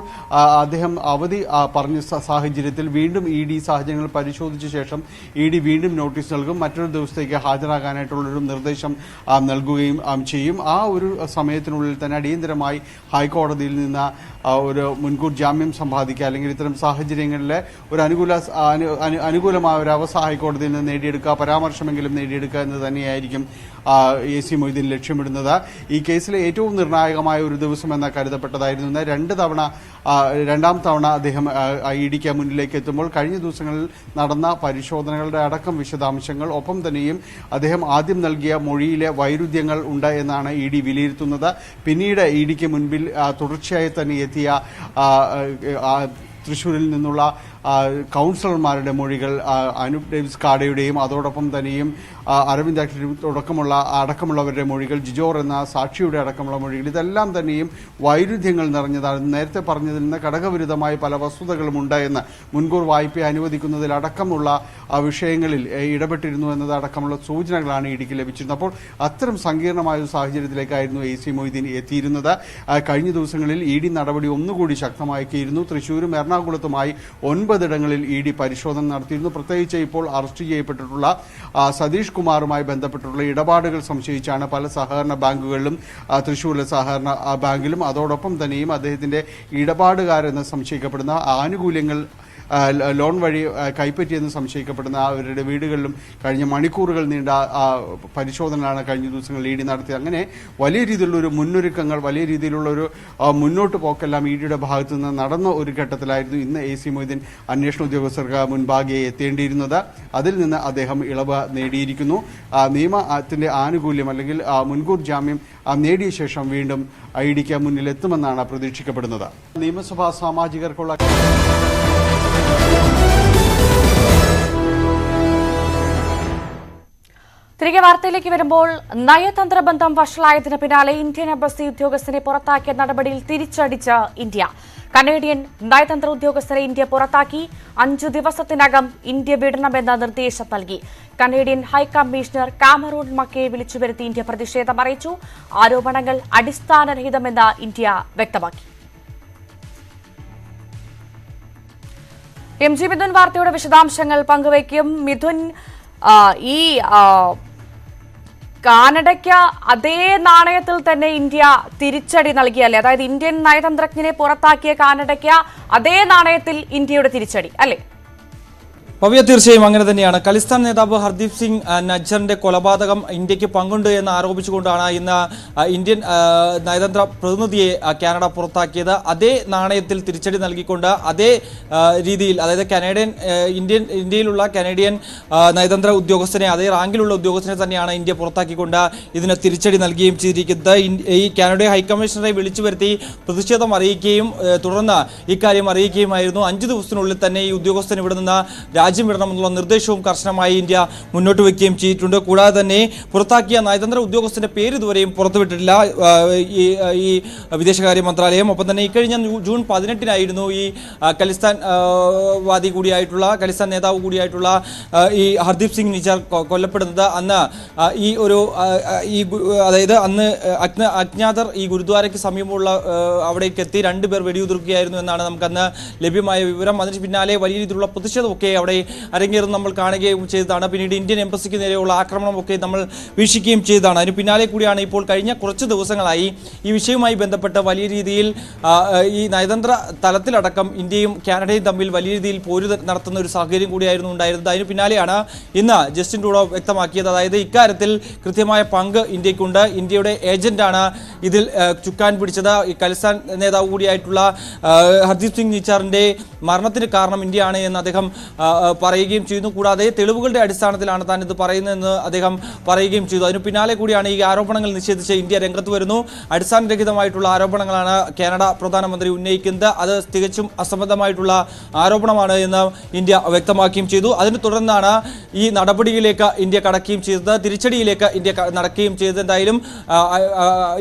Speaker 3: അദ്ദേഹം അവധി പറഞ്ഞ സാഹചര്യത്തിൽ വീണ്ടും ഇ ഡി സാഹചര്യങ്ങൾ പരിശോധിച്ച ശേഷം ഇ ഡി വീണ്ടും നോട്ടീസ് നൽകും. നൽകും, മറ്റൊരു ദിവസത്തേക്ക് ഹാജരാകാനായിട്ടുള്ളൊരു നിർദ്ദേശം നൽകുകയും ചെയ്യും. ആ ഒരു സമയത്തിനുള്ളിൽ തന്നെ അടിയന്തരമായി ഹൈക്കോടതിയിൽ നിന്ന് ഒരു മുൻകൂർ ജാമ്യം സമ്പാദിക്കുക, അല്ലെങ്കിൽ ഇത്തരം സാഹചര്യങ്ങളിലെ ഒരു അനുകൂലമായ ഒരു അവസ്ഥ ഹൈക്കോടതിയിൽ നിന്ന് നേടിയെടുക്കുക, പരാമർശമെങ്കിലും നേടിയെടുക്കുക എന്ന് തന്നെയായിരിക്കും AC മൊയ്തീൻ ലക്ഷ്യമിടുന്നത്. ഈ കേസിലെ ഏറ്റവും നിർണായകമായ ഒരു ദിവസം എന്ന കരുതപ്പെട്ടതായിരുന്നു. രണ്ടാം തവണ അദ്ദേഹം EDക്ക് മുന്നിലേക്ക് എത്തുമ്പോൾ കഴിഞ്ഞ ദിവസങ്ങളിൽ നടന്ന പരിശോധനകളുടെ അടക്കം വിശദാംശങ്ങൾ, ഒപ്പം തന്നെയും അദ്ദേഹം ആദ്യം നൽകിയ മൊഴിയിലെ വൈരുദ്ധ്യങ്ങൾ ഉണ്ട് എന്നാണ് ED വിലയിരുത്തുന്നത്. പിന്നീട് EDക്ക് മുൻപിൽ തുടർച്ചയായി തന്നെ എത്തിയ തൃശ്ശൂരിൽ നിന്നുള്ള കൗൺസിലർമാരുടെ മൊഴികൾ, അനൂപ് ഡേവിസ് കാടയുടെയും അതോടൊപ്പം തന്നെയും അരവിന്ദ് അടക്കമുള്ളവരുടെ മൊഴികൾ, ജിജോർ എന്ന സാക്ഷിയുടെ അടക്കമുള്ള മൊഴികൾ, ഇതെല്ലാം തന്നെയും വൈരുദ്ധ്യങ്ങൾ നിറഞ്ഞതാണ്. നേരത്തെ പറഞ്ഞതിൽ നിന്ന് ഘടകവിരുദ്ധമായ പല വസ്തുതകളുമുണ്ട് എന്ന്, മുൻകൂർ വായ്പ അനുവദിക്കുന്നതിലടക്കമുള്ള വിഷയങ്ങളിൽ ഇടപെട്ടിരുന്നു എന്നതടക്കമുള്ള സൂചനകളാണ് EDക്ക് ലഭിച്ചിരുന്നത്. അപ്പോൾ അത്തരം സങ്കീർണമായ ഒരു സാഹചര്യത്തിലേക്കായിരുന്നു AC മൊയ്തീൻ എത്തിയിരുന്നത്. കഴിഞ്ഞ ദിവസങ്ങളിൽ ED നടപടി ഒന്നുകൂടി ശക്തമാക്കിയിരുന്നു. തൃശ്ശൂരും എറണാകുളത്തുമായി 9 ഇടങ്ങളിൽ ED പരിശോധന നടത്തിയിരുന്നു. പ്രത്യേകിച്ച് ഇപ്പോൾ അറസ്റ്റ് ചെയ്യപ്പെട്ടിട്ടുള്ള സതീഷ് കുമാറുമായി ബന്ധപ്പെട്ടുള്ള ഇടപാടുകൾ സംശയിച്ചാണ് പല സഹകരണ ബാങ്കുകളിലും, തൃശ്ശൂരിലെ സഹകരണ ബാങ്കിലും അതോടൊപ്പം തന്നെയും അദ്ദേഹത്തിന്റെ ഇടപാടുകാരെന്ന് സംശയിക്കപ്പെടുന്ന ആനുകൂല്യങ്ങൾ ലോൺ വഴി കൈപ്പറ്റിയെന്ന് സംശയിക്കപ്പെടുന്ന അവരുടെ വീടുകളിലും കഴിഞ്ഞ മണിക്കൂറുകൾ നീണ്ട പരിശോധനകളാണ് കഴിഞ്ഞ ദിവസങ്ങളിൽ ED നടത്തിയത്. അങ്ങനെ വലിയ രീതിയിലുള്ളൊരു മുന്നൊരുക്കങ്ങൾ, വലിയ രീതിയിലുള്ളൊരു മുന്നോട്ട് പോക്കെല്ലാം EDയുടെ ഭാഗത്തു നിന്ന് നടന്ന ഒരു ഘട്ടത്തിലായിരുന്നു ഇന്ന് AC മൊയ്തീൻ അന്വേഷണ ഉദ്യോഗസ്ഥർക്ക് മുൻപാകെ എത്തേണ്ടിയിരുന്നത്. അതിൽ നിന്ന് അദ്ദേഹം ഇളവ് നേടിയിരിക്കുന്നു. നിയമത്തിന്റെ ആനുകൂല്യം അല്ലെങ്കിൽ മുൻകൂർ ജാമ്യം നേടിയ ശേഷം വീണ്ടും EDക്ക് മുന്നിലെത്തുമെന്നാണ് പ്രതീക്ഷിക്കപ്പെടുന്നത്. നിയമസഭാ സാമാജികർക്കുള്ള
Speaker 1: തിരികെ വാർത്തയിലേക്ക് വരുമ്പോൾ, നയതന്ത്ര ബന്ധം വഷളായതിന് പിന്നാലെ ഇന്ത്യൻ എംബസി ഉദ്യോഗസ്ഥനെ പുറത്താക്കിയ നടപടിയിൽ തിരിച്ചടിച്ച ഇന്ത്യ. കനേഡിയൻ നയതന്ത്ര ഉദ്യോഗസ്ഥരെ ഇന്ത്യ പുറത്താക്കി. 5 ദിവസത്തിനകം ഇന്ത്യ വിടണമെന്ന നിർദ്ദേശം നൽകി. കനേഡിയൻ ഹൈക്കമ്മീഷണർ കാമറൂൺ മക്കയെ വിളിച്ചുവരുത്തി ഇന്ത്യ പ്രതിഷേധം അറിയിച്ചു. ആരോപണങ്ങൾ അടിസ്ഥാനരഹിതമെന്ന് ഇന്ത്യ വ്യക്തമാക്കി. MG മിഥുൻ വാർത്തയുടെ വിശദാംശങ്ങൾ പങ്കുവയ്ക്കും. മിഥുൻ, ഈ കാനഡയ്ക്ക് അതേ നാണയത്തിൽ തന്നെ ഇന്ത്യ തിരിച്ചടി നൽകിയല്ലേ? അതായത് ഇന്ത്യൻ നയതന്ത്രജ്ഞനെ പുറത്താക്കിയ കാനഡയ്ക്ക് അതേ നാണയത്തിൽ ഇന്ത്യയുടെ തിരിച്ചടി അല്ലേ?
Speaker 4: ഭവ്യ, തീർച്ചയായും അങ്ങനെ തന്നെയാണ്. ഖലിസ്ഥാൻ നേതാവ് ഹർദീപ് സിംഗ് നജ്ജറിന്റെ കൊലപാതകം ഇന്ത്യക്ക് പങ്കുണ്ട് എന്ന് ആരോപിച്ചുകൊണ്ടാണ് ഇന്ന് ഇന്ത്യൻ നയതന്ത്ര പ്രതിനിധിയെ കാനഡ പുറത്താക്കിയത്. അതേ നാണയത്തിൽ തിരിച്ചടി നൽകിക്കൊണ്ട് അതേ രീതിയിൽ, അതായത് ഇന്ത്യയിലുള്ള കനേഡിയൻ നയതന്ത്ര ഉദ്യോഗസ്ഥനെ, അതേ റാങ്കിലുള്ള ഉദ്യോഗസ്ഥനെ തന്നെയാണ് ഇന്ത്യ പുറത്താക്കിക്കൊണ്ട് ഇതിന് തിരിച്ചടി നൽകുകയും ചെയ്തിരിക്കുന്നത്. ഈ കാനഡ ഹൈക്കമ്മീഷണറെ വിളിച്ചു വരുത്തി പ്രതിഷേധം അറിയിക്കുകയും തുടർന്ന് ഇക്കാര്യം അറിയിക്കുകയുമായിരുന്നു. 5 ദിവസത്തിനുള്ളിൽ തന്നെ ഈ ഉദ്യോഗസ്ഥൻ ഇവിടെ നിന്ന് രാജ്യം വിടണമെന്നുള്ള നിർദ്ദേശവും കർശനമായി ഇന്ത്യ മുന്നോട്ട് വയ്ക്കുകയും ചെയ്തിട്ടുണ്ട്. കൂടാതെ തന്നെ പുറത്താക്കിയ നയതന്ത്ര ഉദ്യോഗസ്ഥന്റെ പേര് ഇതുവരെയും പുറത്തുവിട്ടിട്ടില്ല ഈ വിദേശകാര്യ മന്ത്രാലയം. ഒപ്പം തന്നെ ഇക്കഴിഞ്ഞ ജൂൺ 18-നായിരുന്നു ഈ ഖലിസ്ഥാൻ വാദി കൂടിയായിട്ടുള്ള, ഖലിസ്ഥാൻ നേതാവ് കൂടിയായിട്ടുള്ള ഈ ഹർദീപ് സിംഗ് നിജാർ കൊല്ലപ്പെടുന്നത്. അന്ന് അതായത് അന്ന് അജ്ഞാതർ ഈ ഗുരുദ്വാരയ്ക്ക് സമീപമുള്ള അവിടേക്ക് എത്തി 2 പേർ വെടിയുതിർക്കുകയായിരുന്നു എന്നാണ് നമുക്കന്ന് ലഭ്യമായ വിവരം. അതിന് പിന്നാലെ വലിയ രീതിയിലുള്ള പ്രതിഷേധമൊക്കെ അവിടെ അരങ്ങേറും നമ്മൾ കാണുകയും ചെയ്തതാണ്. പിന്നീട് ഇന്ത്യൻ എംബസിക്ക് നേരെയുള്ള ആക്രമണമൊക്കെ നമ്മൾ വീക്ഷിക്കുകയും ചെയ്തതാണ്. അതിന് പിന്നാലെ കൂടിയാണ് ഇപ്പോൾ കഴിഞ്ഞ കുറച്ച് ദിവസങ്ങളായി ഈ വിഷയവുമായി ബന്ധപ്പെട്ട് വലിയ രീതിയിൽ ഈ നയതന്ത്ര തലത്തിലടക്കം ഇന്ത്യയും കാനഡയും തമ്മിൽ വലിയ രീതിയിൽ പോര് നടത്തുന്ന ഒരു സാഹചര്യം കൂടിയായിരുന്നു ഉണ്ടായിരുന്നത്. അതിന് പിന്നാലെയാണ് ഇന്ന് ജസ്റ്റിൻ ട്രൂഡോ വ്യക്തമാക്കിയത്. അതായത് ഇക്കാര്യത്തിൽ കൃത്യമായ പങ്ക് ഇന്ത്യക്കുണ്ട്. ഇന്ത്യയുടെ ഏജന്റാണ് ഇതിൽ ചുക്കാൻ പിടിച്ചത്. ഈ ഖലിസ്ഥാൻ നേതാവ് കൂടിയായിട്ടുള്ള ഹർദീപ് സിംഗ് നിജാറിന്റെ മരണത്തിന് കാരണം ഇന്ത്യയാണ് എന്ന് അദ്ദേഹം പറയുകയും ചെയ്യുന്നു. കൂടാതെ തെളിവുകളുടെ അടിസ്ഥാനത്തിലാണ് താൻ ഇത് പറയുന്നതെന്ന് അദ്ദേഹം പറയുകയും ചെയ്തു. അതിന് പിന്നാലെ കൂടിയാണ് ഈ ആരോപണങ്ങൾ നിഷേധിച്ച് ഇന്ത്യ രംഗത്ത് വരുന്നു. അടിസ്ഥാനരഹിതമായിട്ടുള്ള ആരോപണങ്ങളാണ് കാനഡ പ്രധാനമന്ത്രി ഉന്നയിക്കുന്നത്. അത് തികച്ചും അസംബന്ധമായിട്ടുള്ള ആരോപണമാണ് എന്ന് ഇന്ത്യ വ്യക്തമാക്കുകയും ചെയ്തു. അതിനെ തുടർന്നാണ് ഈ നടപടിയിലേക്ക് ഇന്ത്യ കടക്കുകയും ചെയ്തത്, തിരിച്ചടിയിലേക്ക് ഇന്ത്യ നടക്കുകയും ചെയ്തത്. എന്തായാലും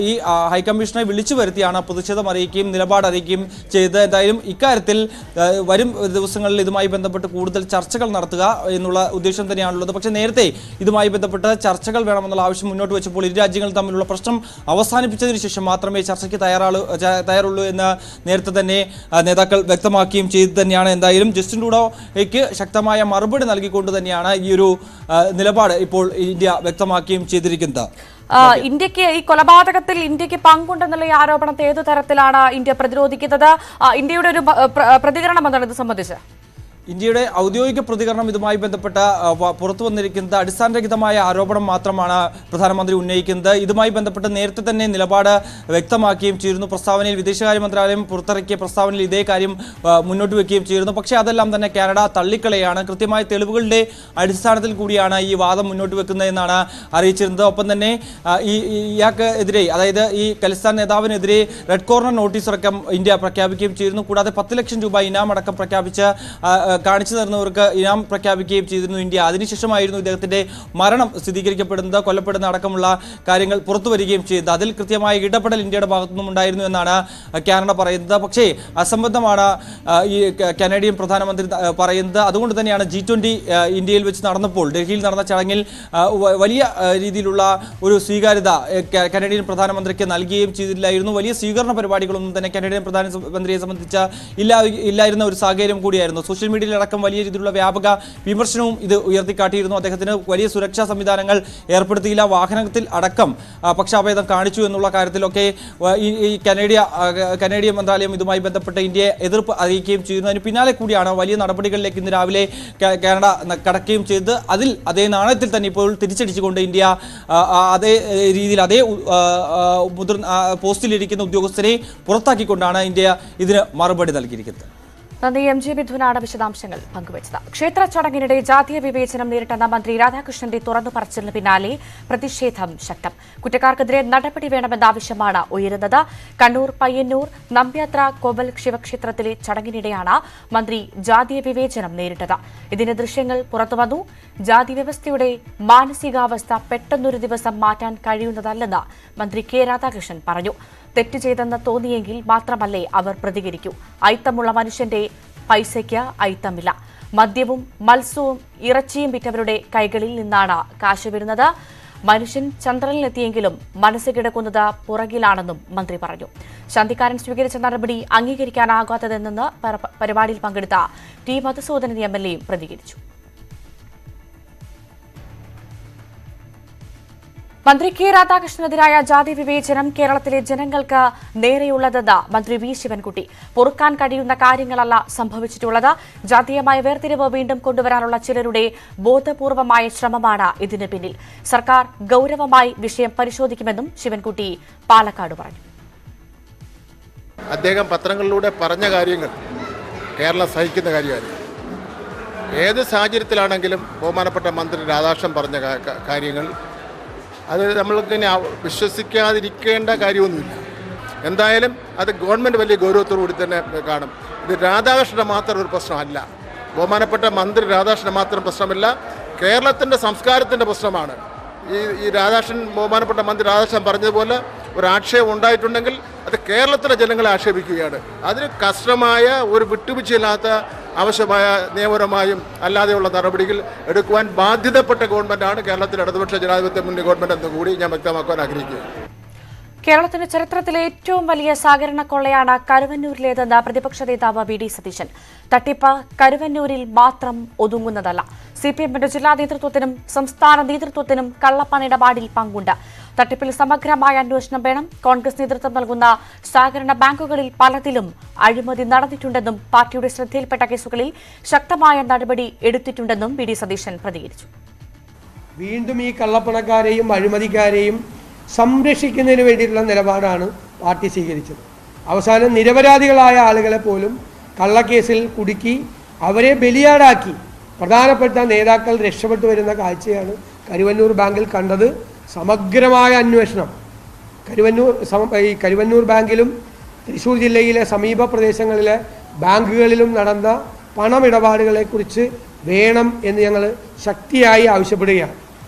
Speaker 4: ഈ ഹൈക്കമ്മീഷനെ വിളിച്ചു വരുത്തിയാണ് പ്രതിഷേധം അറിയിക്കുകയും നിലപാട് അറിയിക്കുകയും ചെയ്തത്. എന്തായാലും ഇക്കാര്യത്തിൽ വരും ദിവസങ്ങളിൽ ഇതുമായി ബന്ധപ്പെട്ട് കൂടുതൽ ചർച്ചകൾ നടത്തുക എന്നുള്ള ഉദ്ദേശം തന്നെയാണുള്ളത്. പക്ഷേ നേരത്തെ ഇതുമായി ബന്ധപ്പെട്ട് ചർച്ചകൾ വേണമെന്നുള്ള ആവശ്യം മുന്നോട്ട് വെച്ചപ്പോൾ ഇരു രാജ്യങ്ങൾ തമ്മിലുള്ള പ്രശ്നം അവസാനിപ്പിച്ചതിന് ശേഷം മാത്രമേ ചർച്ചയ്ക്ക് തയ്യാറുള്ളൂ എന്ന് നേരത്തെ തന്നെ നേതാക്കൾ വ്യക്തമാക്കുകയും ചെയ്തു തന്നെയാണ്. എന്തായാലും ജസ്റ്റിൻ ട്രൂഡോയ്ക്ക് ശക്തമായ മറുപടി നൽകിക്കൊണ്ട് തന്നെയാണ് ഈ ഒരു നിലപാട് ഇപ്പോൾ ഇന്ത്യ വ്യക്തമാക്കുകയും ചെയ്തിരിക്കുന്നത്.
Speaker 1: ഇന്ത്യക്ക് ഈ കൊലപാതകത്തിൽ ഇന്ത്യക്ക് പങ്കുണ്ടെന്നുള്ള ഈ ആരോപണത്തെ ഏതു തരത്തിലാണ് ഇന്ത്യ പ്രതിരോധിക്കുന്നത്? ഇന്ത്യയുടെ ഒരു പ്രതികരണം എന്താണ് ഇത് സംബന്ധിച്ച്?
Speaker 4: ഇന്ത്യയുടെ ഔദ്യോഗിക പ്രതികരണം ഇതുമായി ബന്ധപ്പെട്ട പുറത്തു വന്നിരിക്കുന്നത് അടിസ്ഥാനരഹിതമായ ആരോപണം മാത്രമാണ് പ്രധാനമന്ത്രി ഉന്നയിക്കുന്നത്. ഇതുമായി ബന്ധപ്പെട്ട് നേരത്തെ തന്നെ നിലപാട് വ്യക്തമാക്കുകയും ചെയ്തിരുന്നു. പ്രസ്താവനയിൽ വിദേശകാര്യ മന്ത്രാലയം പുറത്തിറക്കിയ പ്രസ്താവനയിൽ ഇതേ കാര്യം മുന്നോട്ട് വെക്കുകയും ചെയ്തിരുന്നു. പക്ഷേ അതെല്ലാം തന്നെ കാനഡ തള്ളിക്കളയാണ്. കൃത്യമായ തെളിവുകളുടെ അടിസ്ഥാനത്തിൽ കൂടിയാണ് ഈ വാദം മുന്നോട്ട് വെക്കുന്നതെന്നാണ് അറിയിച്ചിരുന്നത്. ഒപ്പം തന്നെ ഇയാൾക്ക് എതിരെ, അതായത് ഈ ഖലിസ്ഥാൻ നേതാവിനെതിരെ റെഡ് കോർണർ നോട്ടീസ് അടക്കം ഇന്ത്യ പ്രഖ്യാപിക്കുകയും ചെയ്തിരുന്നു. കൂടാതെ 10 ലക്ഷം രൂപ ഇനാം അടക്കം പ്രഖ്യാപിച്ച് കാണിച്ചു തരുന്നവർക്ക് ഇനാം പ്രഖ്യാപിക്കുകയും ചെയ്തിരുന്നു ഇന്ത്യ. അതിനുശേഷമായിരുന്നു ഇദ്ദേഹത്തിന്റെ മരണം സ്ഥിരീകരിക്കപ്പെടുന്നത്, കൊല്ലപ്പെടുന്ന അടക്കമുള്ള കാര്യങ്ങൾ പുറത്തു വരികയും ചെയ്തത്. അതിൽ കൃത്യമായ ഇടപെടൽ ഇന്ത്യയുടെ ഭാഗത്തുനിന്നും ഉണ്ടായിരുന്നു എന്നാണ് കാനഡ പറയുന്നത്. പക്ഷേ അസംബന്ധമാണ് ഈ കനേഡിയൻ പ്രധാനമന്ത്രി പറയുന്നത്. അതുകൊണ്ട് തന്നെയാണ് G20 ഇന്ത്യയിൽ വെച്ച് നടന്നപ്പോൾ, ഡൽഹിയിൽ നടന്ന ചടങ്ങിൽ വലിയ രീതിയിലുള്ള ഒരു സ്വീകാര്യത കനേഡിയൻ പ്രധാനമന്ത്രിക്ക് നൽകുകയും ചെയ്തില്ലായിരുന്നു. വലിയ സ്വീകരണ പരിപാടികളൊന്നും തന്നെ കനേഡിയൻ പ്രധാനമന്ത്രിയെ സംബന്ധിച്ച് ഇല്ലായിരുന്ന ഒരു സാഹചര്യം കൂടിയായിരുന്നു. സോഷ്യൽ മീഡിയയിലടക്കം വലിയ രീതിയിലുള്ള വ്യാപക വിമർശനവും ഇത് ഉയർത്തിക്കാട്ടിയിരുന്നു. അദ്ദേഹത്തിന് വലിയ സുരക്ഷാ സംവിധാനങ്ങൾ ഏർപ്പെടുത്തിയില്ല, വാഹനത്തിൽ അടക്കം പക്ഷാഭേദം കാണിച്ചു എന്നുള്ള കാര്യത്തിലൊക്കെ ഈ കനേഡിയൻ മന്ത്രാലയം ഇതുമായി ബന്ധപ്പെട്ട് ഇന്ത്യയെ എതിർപ്പ് അറിയിക്കുകയും ചെയ്യുന്നു. അതിന് പിന്നാലെ കൂടിയാണ് വലിയ നടപടികളിലേക്ക് ഇന്ന് രാവിലെ കാനഡ കടക്കുകയും ചെയ്തത്. അതിൽ അതേ നാണയത്തിൽ തന്നെ ഇപ്പോൾ തിരിച്ചടിച്ചുകൊണ്ട് ഇന്ത്യ അതേ രീതിയിൽ അതേ പോസ്റ്റിലിരിക്കുന്ന ഉദ്യോഗസ്ഥരെ പുറത്താക്കിക്കൊണ്ടാണ് ഇന്ത്യ ഇതിന് മറുപടി നൽകിയിരിക്കുന്നത്.
Speaker 1: നന്ദി. MG മിഥുനാണ് വിശദാംശങ്ങൾ പങ്കുവച്ചത്. ക്ഷേത്ര ചടങ്ങിനിടെ ജാതീയ വിവേചനം നേരിട്ടെന്ന മന്ത്രി രാധാകൃഷ്ണന്റെ തുറന്നു പറച്ചിലിന് പിന്നാലെ പ്രതിഷേധം ശക്തം. കുറ്റക്കാർക്കെതിരെ നടപടി വേണമെന്ന ആവശ്യമാണ് ഉയരുന്നത്. കണ്ണൂർ പയ്യന്നൂർ നമ്പ്യാത്ര കോവൽ ശിവക്ഷേത്രത്തിലെ ചടങ്ങിനിടെയാണ് മന്ത്രി ജാതീയ വിവേചനം നേരിട്ടത്. ഇതിന്റെ ദൃശ്യങ്ങൾ പുറത്തുവന്നു. ജാതി വ്യവസ്ഥയുടെ മാനസികാവസ്ഥ പെട്ടെന്നൊരു ദിവസം മാറ്റാൻ കഴിയുന്നതല്ലെന്ന് മന്ത്രി K രാധാകൃഷ്ണൻ പറഞ്ഞു. തെറ്റ് ചെയ്തെന്ന് തോന്നിയെങ്കിൽ മാത്രമല്ലേ അവർ പ്രതികരിക്കൂ. അയിത്തമുള്ള മനുഷ്യന്റെ പൈസയ്ക്ക് അയിത്തമില്ല. മദ്യവും മത്സ്യവും ഇറച്ചിയും വിറ്റവരുടെ കൈകളിൽ നിന്നാണ് കാശ് വരുന്നത്. മനുഷ്യൻ ചന്ദ്രനിലെത്തിയെങ്കിലും മനസ്സ് കിടക്കുന്നത് പുറകിലാണെന്നും മന്ത്രി പറഞ്ഞു. ശാന്തിക്കാരൻ സ്വീകരിച്ച നടപടി അംഗീകരിക്കാനാകാത്തതെന്ന് പരിപാടിയിൽ പങ്കെടുത്ത T മധുസൂദനൻ MLA പ്രതികരിച്ചു. മന്ത്രി K രാധാകൃഷ്ണനെതിരായ ജാതി വിവേചനം കേരളത്തിലെ ജനങ്ങൾക്ക് നേരെയുള്ളതെന്ന് മന്ത്രി V ശിവൻകുട്ടി. പൊറുക്കാൻ കഴിയുന്ന കാര്യങ്ങളല്ല സംഭവിച്ചിട്ടുള്ളത്. ജാതീയമായ വേർതിരിവ് വീണ്ടും കൊണ്ടുവരാനുള്ള ചിലരുടെ ബോധപൂർവമായ ശ്രമമാണ് ഇതിന് പിന്നിൽ. സർക്കാർ ഗൌരവമായി വിഷയം പരിശോധിക്കുമെന്നും ശിവൻകുട്ടി പാലക്കാട് പറഞ്ഞു.
Speaker 5: അദ്ദേഹം പത്രങ്ങളിലൂടെ പറഞ്ഞ കാര്യങ്ങൾ കേരളം സഹിക്കുന്ന കാര്യമാണ്. ഏത് സാഹചര്യത്തിലാണെങ്കിലും ബഹുമാനപ്പെട്ട മന്ത്രി രാധാകൃഷ്ണൻ പറഞ്ഞ കാര്യങ്ങൾ അത് നമ്മൾക്കിങ്ങനെ വിശ്വസിക്കാതിരിക്കേണ്ട കാര്യമൊന്നുമില്ല. എന്തായാലും അത് ഗവൺമെൻറ് വലിയ ഗൗരവത്തോടുകൂടി തന്നെ കാണും. ഇത് രാധാകൃഷ്ണൻ്റെ മാത്രം ഒരു പ്രശ്നമല്ല, ബഹുമാനപ്പെട്ട മന്ത്രി രാധാകൃഷ്ണൻ്റെ മാത്രം പ്രശ്നമല്ല, കേരളത്തിൻ്റെ സംസ്കാരത്തിൻ്റെ പ്രശ്നമാണ്. ഈ രാധാകൃഷ്ണൻ, ബഹുമാനപ്പെട്ട മന്ത്രി രാധാകൃഷ്ണൻ പറഞ്ഞതുപോലെ ഒരു ആക്ഷേപം ഉണ്ടായിട്ടുണ്ടെങ്കിൽ അത് കേരളത്തിലെ ജനങ്ങളെ ആക്ഷേപിക്കുകയാണ്. അതിന് കർശനമായ ഒരു വിട്ടുവീഴ്ചയില്ലാത്ത ആവശ്യമായ നിയമപരമായും അല്ലാതെയുള്ള നടപടികൾ എടുക്കുവാൻ ബാധ്യതപ്പെട്ട ഗവൺമെൻറ്റാണ് കേരളത്തിലെ ഇടതുപക്ഷ ജനാധിപത്യ മുന്നണി ഗവൺമെൻറ് എന്ന് കൂടി ഞാൻ വ്യക്തമാക്കാൻ ആഗ്രഹിക്കുകയാണ്.
Speaker 1: കേരളത്തിന്റെ ചരിത്രത്തിലെ ഏറ്റവും വലിയ സഹകരണ കൊള്ളയാണ് കരുവന്നൂരിലേതെന്ന് പ്രതിപക്ഷ നേതാവ് VD സതീശൻ. തട്ടിപ്പ് കരുവന്നൂരിൽ മാത്രം ഒതുങ്ങുന്നതല്ല. CPM ജില്ലാ നേതൃത്വത്തിനും സംസ്ഥാന നേതൃത്വത്തിനും കള്ളപ്പണയിടപാടിൽ പങ്കുണ്ട്. തട്ടിപ്പിൽ സമഗ്രമായ അന്വേഷണം വേണം. കോൺഗ്രസ് നേതൃത്വം നൽകുന്ന സഹകരണ ബാങ്കുകളിൽ പലതിലും അഴിമതി നടന്നിട്ടുണ്ടെന്നും പാർട്ടിയുടെ ശ്രദ്ധയിൽപ്പെട്ട കേസുകളിൽ ശക്തമായ നടപടി എടുത്തിട്ടുണ്ടെന്നും VD സതീശൻ പ്രതികരിച്ചു.
Speaker 6: വീണ്ടും ഈ കള്ളപ്പണക്കാരെയും അഴിമതിക്കാരെയും സംരക്ഷിക്കുന്നതിന് വേണ്ടിയിട്ടുള്ള നിലപാടാണ് പാർട്ടി സ്വീകരിച്ചത്. അവസാനം നിരപരാധികളായ ആളുകളെ പോലും കള്ളക്കേസിൽ കുടുക്കി അവരെ ബലിയാടാക്കി പ്രധാനപ്പെട്ട നേതാക്കൾ രക്ഷപ്പെട്ടു വരുന്ന കാഴ്ചയാണ് കരുവന്നൂർ ബാങ്കിൽ കണ്ടത്. സമഗ്രമായ അന്വേഷണം കരുവന്നൂർ ബാങ്കിലും തൃശ്ശൂർ ജില്ലയിലെ സമീപ പ്രദേശങ്ങളിലെ ബാങ്കുകളിലും നടന്ന പണമിടപാടുകളെക്കുറിച്ച് വേണം എന്ന് ഞങ്ങൾ ശക്തിയായി ആവശ്യപ്പെടുകയാണ്.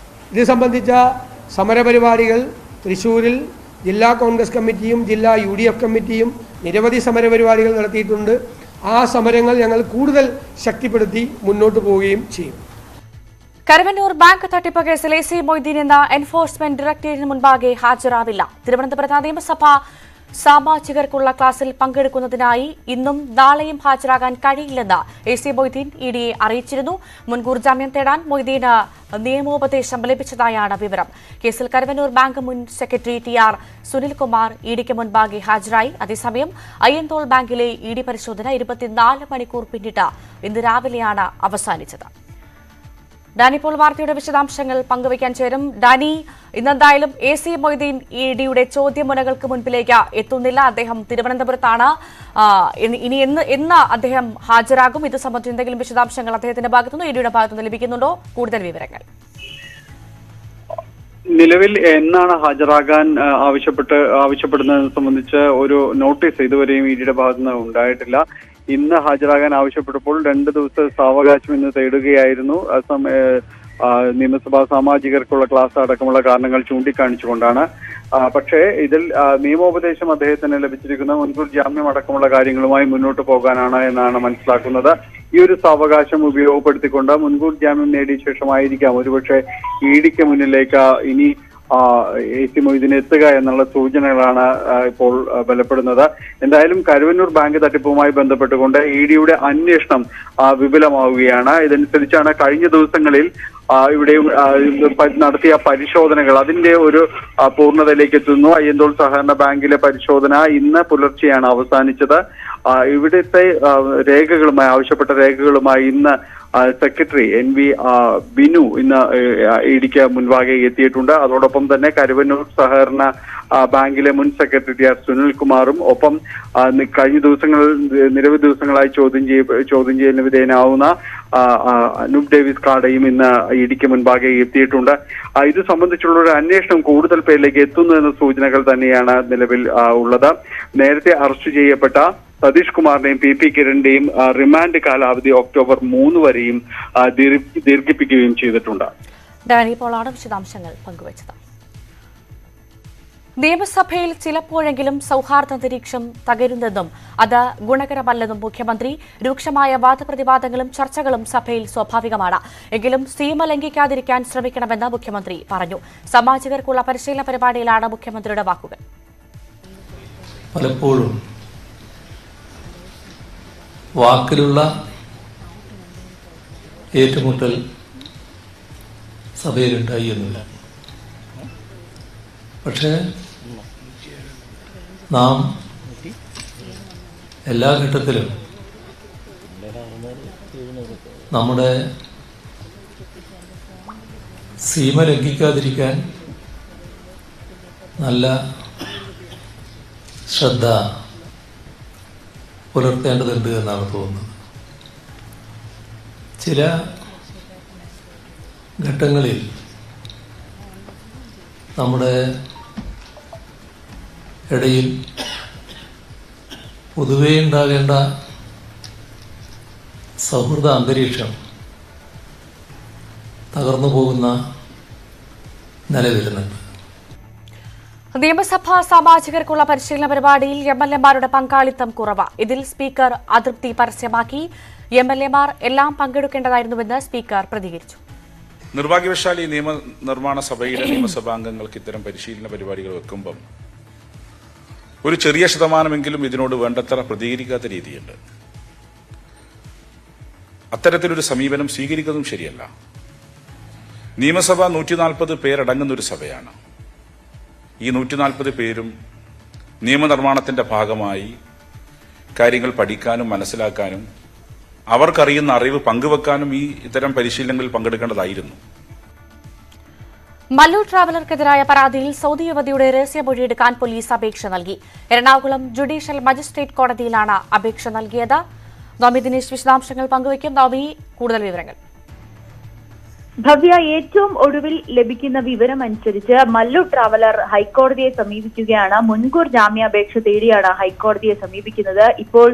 Speaker 6: ഇത് സംബന്ധിച്ച സമരപരിപാടികൾ തൃശ്ശൂരിൽ ജില്ലാ കോൺഗ്രസ് കമ്മിറ്റിയും ജില്ലാ UDF കമ്മിറ്റിയും നിരവധി സമരപരിപാടികൾ നടത്തിയിട്ടുണ്ട്. ആ സമരങ്ങൾ ഞങ്ങൾ കൂടുതൽ ശക്തിപ്പെടുത്തി മുന്നോട്ട് പോവുകയും ചെയ്യും.
Speaker 1: കരുവന്നൂർ ബാങ്ക് തട്ടിപ്പ് കേസിൽ AC മൊയ്തീൻ എന്ന എൻഫോഴ്സ്മെന്റ് ഡയറക്ടറേറ്റിന് മുൻപാകെ ഹാജരാവില്ല. തിരുവനന്തപുരത്ത് നിയമസഭ സാമാജികർക്കുള്ള ക്ലാസിൽ പങ്കെടുക്കുന്നതിനായി ഇന്നും നാളെയും ഹാജരാകാൻ കഴിയില്ലെന്ന് AC മൊയ്തീൻ EDയെ അറിയിച്ചിരുന്നു. മുൻകൂർ ജാമ്യം തേടാൻ മൊയ്തീന് നിയമോപദേശം ലഭിച്ചതായാണ് വിവരം. കേസിൽ കരുവന്നൂർ ബാങ്ക് മുൻ സെക്രട്ടറി TR സുനിൽകുമാർ EDക്ക് മുൻപാകെ ഹാജരായി. അതേസമയം അയ്യന്തോൾ ബാങ്കിലെ ED പരിശോധന 24 മണിക്കൂർ പിന്നിട്ട് ഇന്ന് രാവിലെയാണ് അവസാനിച്ചത്. ഡാനി ഇപ്പോൾ വാർത്തയുടെ വിശദാംശങ്ങൾ പങ്കുവയ്ക്കാൻ ചേരും. ഡാനി, ഇന്നെന്തായാലും AC മൊയ്തീൻ EDയുടെ ചോദ്യമുനകൾക്ക് മുൻപിലേക്ക് എത്തുന്നില്ല. അദ്ദേഹം തിരുവനന്തപുരത്താണ്. ഇനി എന്ന് അദ്ദേഹം ഹാജരാകും? ഇത് സംബന്ധിച്ച് എന്തെങ്കിലും വിശദാംശങ്ങൾ അദ്ദേഹത്തിന്റെ ഭാഗത്തുനിന്ന് EDയുടെ ഭാഗത്തുനിന്ന് ലഭിക്കുന്നുണ്ടോ? കൂടുതൽ വിവരങ്ങൾ.
Speaker 7: നിലവിൽ എന്നാണ് ഹാജരാകാൻ ആവശ്യപ്പെടുന്നതിനെ സംബന്ധിച്ച് ഒരു നോട്ടീസ് ഇതുവരെയും EDയുടെ ഭാഗത്തുനിന്ന് ഉണ്ടായിട്ടില്ല. ഇന്ന് ഹാജരാകാൻ ആവശ്യപ്പെട്ടപ്പോൾ 2 ദിവസത്തെ സാവകാശം ഇന്ന് തേടുകയായിരുന്നു. നിയമസഭാ സാമാജികർക്കുള്ള ക്ലാസ് അടക്കമുള്ള കാരണങ്ങൾ ചൂണ്ടിക്കാണിച്ചുകൊണ്ടാണ്. പക്ഷേ ഇതിൽ നിയമോപദേശം അദ്ദേഹത്തിന് ലഭിച്ചിരിക്കുന്ന മുൻകൂർ ജാമ്യം അടക്കമുള്ള കാര്യങ്ങളുമായി മുന്നോട്ട് പോകാനാണ് എന്നാണ് മനസ്സിലാക്കുന്നത്. ഈ ഒരു സാവകാശം ഉപയോഗപ്പെടുത്തിക്കൊണ്ട് മുൻകൂർ ജാമ്യം നേടിയ ശേഷമായിരിക്കാം ഒരുപക്ഷെ EDക്ക് മുന്നിലേക്ക് ഇനി AC മൊയ്തീൻ എത്തുക എന്നുള്ള സൂചനകളാണ് ഇപ്പോൾ ബലപ്പെടുന്നത്. എന്തായാലും കരുവന്നൂർ ബാങ്ക് തട്ടിപ്പുമായി ബന്ധപ്പെട്ടുകൊണ്ട് EDയുടെ അന്വേഷണം വിപുലമാവുകയാണ്. ഇതനുസരിച്ചാണ് കഴിഞ്ഞ ദിവസങ്ങളിൽ ഇവിടെ നടത്തിയ പരിശോധനകൾ അതിന്റെ ഒരു പൂർണ്ണതയിലേക്ക് എത്തുന്നു. അയ്യന്തോൾ സഹകരണ ബാങ്കിലെ പരിശോധന ഇന്ന് പുലർച്ചെയാണ് അവസാനിച്ചത്. ഇവിടുത്തെ ആവശ്യപ്പെട്ട രേഖകളുമായി ഇന്ന് സെക്രട്ടറി NV ബിനു ഇന്ന് EDക്ക് മുൻപാകെ എത്തിയിട്ടുണ്ട്. അതോടൊപ്പം തന്നെ കരുവന്നൂർ സഹകരണ ബാങ്കിലെ മുൻ സെക്രട്ടറി TR സുനിൽകുമാറും ഒപ്പം കഴിഞ്ഞ നിരവധി ദിവസങ്ങളായി ചോദ്യം ചെയ്യലിന് വിധേയനാവുന്ന അനൂപ് ഡേവിസ് കാടയും ഇന്ന് EDക്ക് മുൻപാകെ എത്തിയിട്ടുണ്ട്. ഇത് സംബന്ധിച്ചുള്ള ഒരു അന്വേഷണം കൂടുതൽ പേരിലേക്ക് എത്തുന്നു എന്ന സൂചനകൾ തന്നെയാണ് നിലവിൽ ഉള്ളത്. നേരത്തെ അറസ്റ്റ് ചെയ്യപ്പെട്ട സതീഷ് കുമാറിന്റെയും PP കിരണിന്റെയും റിമാൻഡ് കാലാവധി ഒക്ടോബർ 3 വരെയും ദീർഘിപ്പിക്കുകയും ചെയ്തിട്ടുണ്ട്.
Speaker 1: ഡാനി പോളാണ് വിശദാംശങ്ങൾ പങ്കുവച്ചത്. നിയമസഭയിൽ ചിലപ്പോഴെങ്കിലും സൌഹാർദ്ദാന്തരീക്ഷം തകരുന്നെന്നും അത് ഗുണകരമല്ലെന്നും മുഖ്യമന്ത്രി. രൂക്ഷമായ വാദപ്രതിവാദങ്ങളും ചർച്ചകളും സഭയിൽ സ്വാഭാവികമാണ്. എങ്കിലും സീമ ലംഘിക്കാതിരിക്കാൻ ശ്രമിക്കണമെന്ന് മുഖ്യമന്ത്രി പറഞ്ഞു. സാമാജികർക്കുള്ള പരിശീലന പരിപാടിയിലാണ് മുഖ്യമന്ത്രിയുടെ വാക്കുകൾ.
Speaker 8: പലപ്പോഴും വാക്കിലുള്ള ഏറ്റുമുട്ടൽ സഭയിലുണ്ടായി എന്നില്ല. പക്ഷേ നാം എല്ലാ ഘട്ടത്തിലും നമ്മുടെ സീമ ലംഘിക്കാതിരിക്കാൻ നല്ല ശ്രദ്ധ പുലർത്തേണ്ടതുണ്ട് എന്നാണ് തോന്നുന്നത്. ചില ഘട്ടങ്ങളിൽ നമ്മുടെ ഇടയിൽ പൊതുവെ ഉണ്ടാകേണ്ട സൗഹൃദ അന്തരീക്ഷം തകർന്നു പോകുന്ന നില വരുന്നുണ്ട്.
Speaker 1: നിയമസഭാ സാമാജികർക്കുള്ള പരിശീലന പരിപാടിയിൽ MLA-മാരുടെ പങ്കാളിത്തം കുറവ്. ഇതിൽ സ്പീക്കർ അതൃപ്തി പരസ്യമാക്കി. MLA-മാർ എല്ലാം പങ്കെടുക്കേണ്ടതായിരുന്നുവെന്ന് സ്പീക്കർ പ്രതികരിച്ചു.
Speaker 9: നിർഭാഗ്യവശാൽ ഈ നിയമനിർമ്മാണ സഭയിലെ നിയമസഭാംഗങ്ങൾക്ക് ഇത്തരം പരിശീലന പരിപാടികൾ വെക്കുമ്പം ഒരു ചെറിയ ശതമാനമെങ്കിലും ഇതിനോട് വേണ്ടത്ര പ്രതികരിക്കാത്ത രീതിയുണ്ട്. അത്തരത്തിലൊരു സമീപനം സ്വീകരിക്കുന്നതും ശരിയല്ല. നിയമസഭ 140 പേരടങ്ങുന്ന ഒരു സഭയാണ്. ഈ 140 പേരും നിയമനിർമ്മാണത്തിന്റെ ഭാഗമായി കാര്യങ്ങൾ പഠിക്കാനും മനസ്സിലാക്കാനും അവർക്കറിയുന്ന അറിവ് പങ്കുവെക്കാനും ഇത്തരം പരിശീലനങ്ങളിൽ പങ്കെടുക്കേണ്ടതായിരുന്നു.
Speaker 1: മല്ലു ട്രാവലർക്കെതിരായ പരാതിയിൽ സൗദി യുവതിയുടെ രഹസ്യമൊഴിയെടുക്കാൻ പോലീസ് അപേക്ഷ നൽകി. എറണാകുളം ജുഡീഷ്യൽ മജിസ്ട്രേറ്റ് കോടതിയിലാണ് അപേക്ഷ നൽകിയത്. നവമി ദിനേശ് വിശദാംശങ്ങൾ പങ്കുവയ്ക്കും. നവമി, കൂടുതൽ വിവരങ്ങൾ.
Speaker 10: ഭവ്യ, ഏറ്റവും ഒടുവിൽ ലഭിക്കുന്ന വിവരം അനുസരിച്ച് മല്ലു ട്രാവലർ ഹൈക്കോടതിയെ സമീപിക്കുകയാണ്. മുൻകൂർ ജാമ്യാപേക്ഷ തേടിയാണ് ഹൈക്കോടതിയെ സമീപിക്കുന്നത്. ഇപ്പോൾ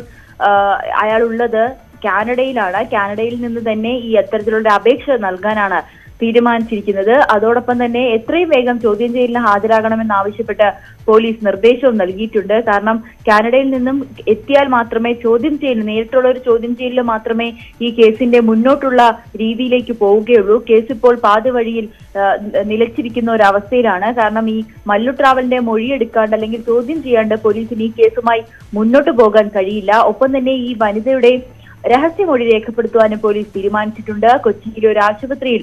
Speaker 10: അയാളുള്ളത് കാനഡയിലാണ്. കാനഡയിൽ നിന്ന് തന്നെ ഈ അത്തരത്തിലുള്ള അപേക്ഷ നൽകാനാണ് തീരുമാനിച്ചിരിക്കുന്നത്. അതോടൊപ്പം തന്നെ എത്രയും വേഗം ചോദ്യം ചെയ്യലിന് ഹാജരാകണമെന്നാവശ്യപ്പെട്ട് പോലീസ് നിർദ്ദേശവും നൽകിയിട്ടുണ്ട്. കാരണം കാനഡയിൽ നിന്നും എത്തിയാൽ മാത്രമേ നേരിട്ടുള്ള ഒരു ചോദ്യം ചെയ്യലിൽ മാത്രമേ ഈ കേസിന്റെ മുന്നോട്ടുള്ള രീതിയിലേക്ക് പോവുകയുള്ളൂ. കേസ് ഇപ്പോൾ പാതിവഴിയിൽ നിലച്ചിരിക്കുന്ന ഒരു അവസ്ഥയിലാണ്. കാരണം ഈ മല്ലു ട്രാവലിന്റെ മൊഴിയെടുക്കാണ്ട് അല്ലെങ്കിൽ ചോദ്യം ചെയ്യാണ്ട് പോലീസിന് ഈ കേസുമായി മുന്നോട്ട് പോകാൻ കഴിയില്ല. ഒപ്പം തന്നെ ഈ വനിതയുടെ രഹസ്യമൊഴി രേഖപ്പെടുത്തുവാനും പോലീസ് തീരുമാനിച്ചിട്ടുണ്ട്. കൊച്ചിയിലെ ഒരു ആശുപത്രിയിൽ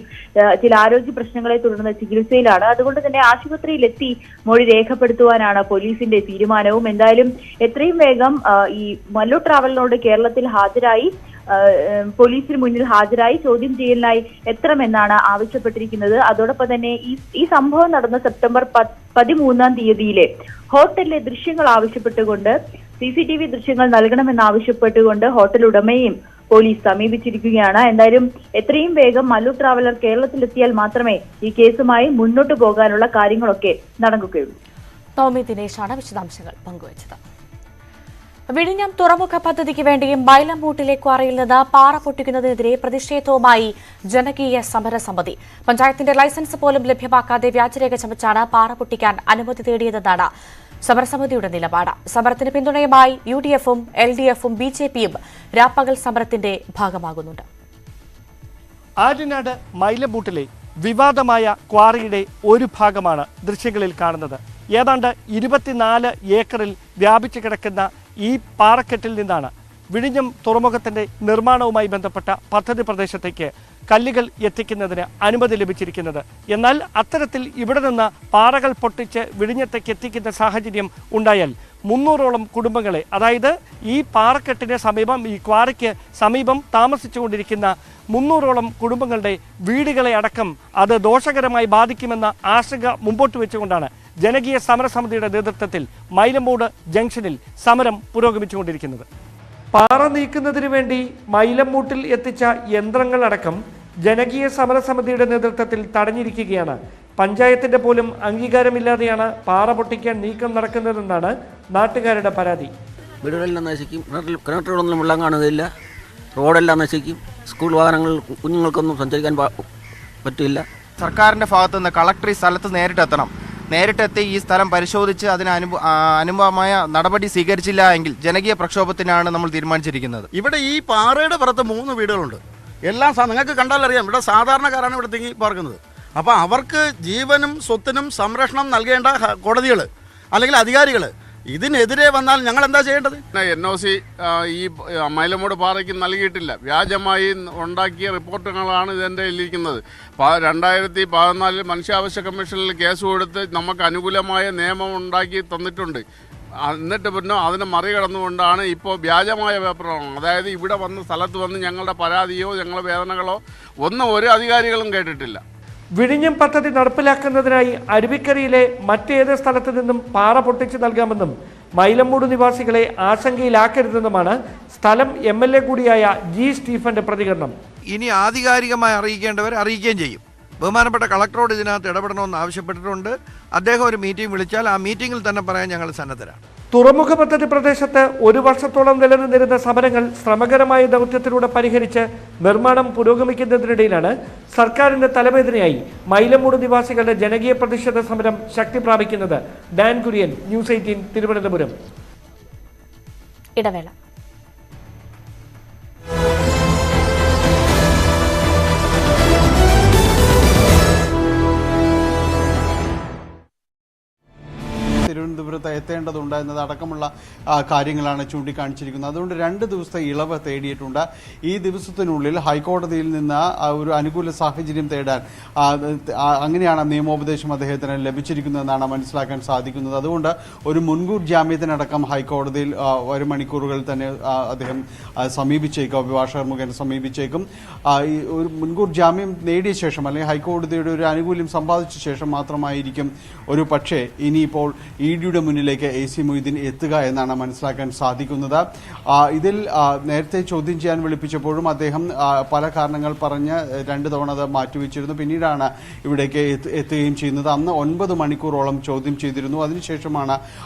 Speaker 10: ചില ആരോഗ്യ പ്രശ്നങ്ങളെ തുടർന്ന് ചികിത്സയിലാണ്. അതുകൊണ്ട് തന്നെ ആശുപത്രിയിലെത്തി മൊഴി രേഖപ്പെടുത്തുവാനാണ് പോലീസിന്റെ തീരുമാനവും. എന്തായാലും എത്രയും വേഗം ഈ മല്ലു ട്രാവലിനോട് കേരളത്തിൽ പോലീസിന് മുന്നിൽ ഹാജരായി ചോദ്യം ചെയ്യലിനായി എത്തണമെന്നാണ് ആവശ്യപ്പെട്ടിരിക്കുന്നത്. അതോടൊപ്പം തന്നെ ഈ സംഭവം നടന്ന സെപ്റ്റംബർ 13 ഹോട്ടലിലെ ദൃശ്യങ്ങൾ ആവശ്യപ്പെട്ടുകൊണ്ട് CCTV ദൃശ്യങ്ങൾ നൽകണമെന്നാവശ്യപ്പെട്ടുകൊണ്ട് ഹോട്ടൽ ഉടമയും പോലീസ് സമീപിച്ചിരിക്കുകയാണ്. എന്തായാലും എത്രയും വേഗം മല്ലു ട്രാവലർ കേരളത്തിലെത്തിയാൽ മാത്രമേ ഈ കേസുമായി മുന്നോട്ട് പോകാനുള്ള കാര്യങ്ങളൊക്കെ നടക്കുകയുള്ളൂ.
Speaker 1: ടോമി ദിനേശാണ് വിശദാംശങ്ങൾ പങ്കുവച്ചത്. വിഴിഞ്ഞം തുറമുഖ പദ്ധതിക്ക് വേണ്ടി മൈലമ്പൂട്ടിലെ ക്വാറിയിൽ നിന്ന് പാറ പൊട്ടിക്കുന്നതിനെതിരെ പ്രതിഷേധവുമായി ജനകീയ സമരസമിതി. പഞ്ചായത്തിന്റെ ലൈസൻസ് പോലും ലഭ്യമാക്കാതെ വ്യാജരേഖ ചമച്ചാണ് പാറ പൊട്ടിക്കാൻ അനുമതി തേടിയതെന്നാണ് സമരസമിതിയുടെ നിലപാട്. സമരത്തിന് പിന്തുണയുമായി UDF-ഉം LDF-ഉം BJP-യും രാപ്പകൽ സമരത്തിന്റെ ഭാഗമാകുന്നുണ്ട്.
Speaker 11: ആര്യനാട് മൈലമ്പൂട്ടിലെ വിവാദമായ ക്വാറിയുടെ ഒരു ഭാഗമാണ് ദൃശ്യങ്ങളിൽ കാണുന്നത്. ഏതാണ്ട് 24 ഏക്കറിൽ വ്യാപിച്ചു കിടക്കുന്ന ഈ പാറക്കെട്ടിൽ നിന്നാണ് വിഴിഞ്ഞം തുറമുഖത്തിന്റെ നിർമ്മാണവുമായി ബന്ധപ്പെട്ട പദ്ധതി പ്രദേശത്തേക്ക് കല്ലുകൾ എത്തിക്കുന്നതിന് അനുമതി ലഭിച്ചിരിക്കുന്നത്. എന്നാൽ അത്തരത്തിൽ ഇവിടെ നിന്ന് പാറകൾ പൊട്ടിച്ച് വിഴിഞ്ഞത്തേക്ക് എത്തിക്കുന്ന സാഹചര്യം ഉണ്ടായാൽ 300ഓളം കുടുംബങ്ങളെ, അതായത് ഈ പാറക്കെട്ടിന് സമീപം, ഈ ക്വാറിക്ക് സമീപം താമസിച്ചുകൊണ്ടിരിക്കുന്ന 300ഓളം കുടുംബങ്ങളുടെ വീടുകളെ അടക്കം അത് ദോഷകരമായി ബാധിക്കുമെന്ന ആശങ്ക മുമ്പോട്ട് വെച്ചുകൊണ്ടാണ് ജനകീയ സമരസമിതിയുടെ നേതൃത്വത്തിൽ മൈലമ്പൂട് ജംഗ്ഷനിൽ സമരം പുരോഗമിച്ചുകൊണ്ടിരിക്കുന്നത്. പാറ നീക്കുന്നതിന് വേണ്ടി മൈലമ്പൂട്ടിൽ എത്തിച്ച യന്ത്രങ്ങളടക്കം ജനകീയ സമരസമിതിയുടെ നേതൃത്വത്തിൽ തടഞ്ഞിരിക്കുകയാണ്. പഞ്ചായത്തിന്റെ പോലും അംഗീകാരമില്ലാതെയാണ് പാറ പൊട്ടിക്കാൻ നീക്കം നടക്കുന്നതെന്നാണ് നാട്ടുകാരുടെ പരാതി.
Speaker 12: വീടുകളെല്ലാം നശിക്കും, കിണറ്റുകളൊന്നും വെള്ളം കാണുകയില്ല, റോഡെല്ലാം നശിക്കും, സ്കൂൾ വാഹനങ്ങൾ കുഞ്ഞുങ്ങൾക്കൊന്നും സഞ്ചരിക്കാൻ പറ്റില്ല.
Speaker 13: സർക്കാരിന്റെ ഭാഗത്തുനിന്ന് കളക്ടർ ഈ സ്ഥലത്ത് നേരിട്ടെത്തി ഈ സ്ഥലം പരിശോധിച്ച് അതിന് അനുഭവമായ നടപടി സ്വീകരിച്ചില്ല എങ്കിൽ ജനകീയ പ്രക്ഷോഭത്തിനാണ് നമ്മൾ തീരുമാനിച്ചിരിക്കുന്നത്.
Speaker 14: ഇവിടെ ഈ പാറയുടെ പുറത്ത് 3 വീടുകളുണ്ട്. എല്ലാം നിങ്ങൾക്ക് കണ്ടാലറിയാം, ഇവിടെ സാധാരണക്കാരാണ് ഇവിടെ തിങ്ങി പാർക്കുന്നത്. അപ്പോൾ അവർക്ക് ജീവനും സ്വത്തിനും സംരക്ഷണം നൽകേണ്ട കോടതികൾ അല്ലെങ്കിൽ അധികാരികൾ ഇതിനെതിരെ വന്നാൽ ഞങ്ങൾ എന്താ ചെയ്യേണ്ടത്?
Speaker 2: NOC ഈ മൈലമൂട് പാറയ്ക്ക് നൽകിയിട്ടില്ല. വ്യാജമായി ഉണ്ടാക്കിയ റിപ്പോർട്ടുകളാണ് ഇതിൻ്റെ ഇരിക്കുന്നത്. 2014 മനുഷ്യാവകാശ കമ്മീഷനിൽ കേസ് കൊടുത്ത് നമുക്ക് അനുകൂലമായ നിയമം ഉണ്ടാക്കി തന്നിട്ടുണ്ട്. എന്നിട്ട് പിന്നെ അതിനെ മറികടന്നുകൊണ്ടാണ് ഇപ്പോൾ വ്യാജമായ പേപ്പറാണ്. അതായത് ഇവിടെ വന്ന സ്ഥലത്ത് വന്ന് ഞങ്ങളുടെ പരാതിയോ ഞങ്ങളുടെ വേദനകളോ ഒന്നും ഒരു അധികാരികളും കേട്ടിട്ടില്ല.
Speaker 11: വിഴിഞ്ഞം പദ്ധതി നടപ്പിലാക്കുന്നതിനായി അരുവിക്കരയിലെ മറ്റേത് സ്ഥലത്തു നിന്നും പാറ പൊട്ടിച്ചു നൽകാമെന്നും മൈലമ്പൂട് നിവാസികളെ ആശങ്കയിലാക്കരുതെന്നുമാണ് സ്ഥലം MLA കൂടിയായ G. സ്റ്റീഫന്റെ പ്രതികരണം.
Speaker 15: ഇനി ആധികാരികമായി അറിയിക്കേണ്ടവർ അറിയിക്കുകയും ചെയ്യും. ബഹുമാനപ്പെട്ട കളക്ടറോട് ഇതിനകത്ത് ഇടപെടണമെന്ന് ആവശ്യപ്പെട്ടിട്ടുണ്ട്. അദ്ദേഹം ഒരു മീറ്റിംഗ് വിളിച്ചാൽ ആ മീറ്റിംഗിൽ തന്നെ പറയാൻ ഞങ്ങൾ സന്നദ്ധരാണ്.
Speaker 11: തുറമുഖ പദ്ധതി പ്രദേശത്ത് 1 വർഷത്തോളം നിലനിന്നിരുന്ന സമരങ്ങൾ ശ്രമകരമായ ദൗത്യത്തിലൂടെ പരിഹരിച്ച് നിർമ്മാണം പുരോഗമിക്കുന്നതിനിടയിലാണ് സർക്കാരിന്റെ തലവേദനയായി മൈലമ്പൂട് നിവാസികളുടെ ജനകീയ പ്രതിഷേധ സമരം ശക്തി പ്രാപിക്കുന്നത്. Dan Kurian, news 18, Thiruvananthapuram.
Speaker 1: ഇടവേള.
Speaker 3: തിരുവനന്തപുരത്ത് എത്തേണ്ടതുണ്ട് എന്നതടക്കമുള്ള കാര്യങ്ങളാണ് ചൂണ്ടിക്കാണിച്ചിരിക്കുന്നത്. അതുകൊണ്ട് 2 ദിവസത്തെ ഇളവ് തേടിയിട്ടുണ്ട്. ഈ ദിവസത്തിനുള്ളിൽ ഹൈക്കോടതിയിൽ നിന്ന് ഒരു അനുകൂല സാഹചര്യം തേടാൻ അങ്ങനെയാണ് നിയമോപദേശം അദ്ദേഹത്തിന് ലഭിച്ചിരിക്കുന്നതെന്നാണ് മനസ്സിലാക്കാൻ സാധിക്കുന്നത്. അതുകൊണ്ട് ഒരു മുൻകൂർ ജാമ്യത്തിനടക്കം ഹൈക്കോടതിയിൽ ഒരു മണിക്കൂറുകൾ തന്നെ അദ്ദേഹം സമീപിച്ചേക്കും, അഭിഭാഷകർ മുഖേന സമീപിച്ചേക്കും. ഒരു മുൻകൂർ ജാമ്യം നേടിയ ശേഷം അല്ലെങ്കിൽ ഹൈക്കോടതിയുടെ ഒരു ആനുകൂല്യം സമ്പാദിച്ച ശേഷം മാത്രമായിരിക്കും ഒരു പക്ഷേ ഇനിയിപ്പോൾ ഡിയുടെ മുന്നിലേക്ക് AC മൊയ്തീൻ എത്തുക എന്നാണ് മനസ്സിലാക്കാൻ സാധിക്കുന്നത്. ഇതിൽ നേരത്തെ ചോദ്യം ചെയ്യാൻ വിളിപ്പിച്ചപ്പോഴും അദ്ദേഹം പല കാരണങ്ങൾ പറഞ്ഞ് 2 തവണ അത് മാറ്റിവെച്ചിരുന്നു. പിന്നീടാണ് ഇവിടേക്ക് എത്തുകയും ചെയ്യുന്നത്. അന്ന് 9 മണിക്കൂറോളം ചോദ്യം ചെയ്തിരുന്നു. അതിനുശേഷമാണ്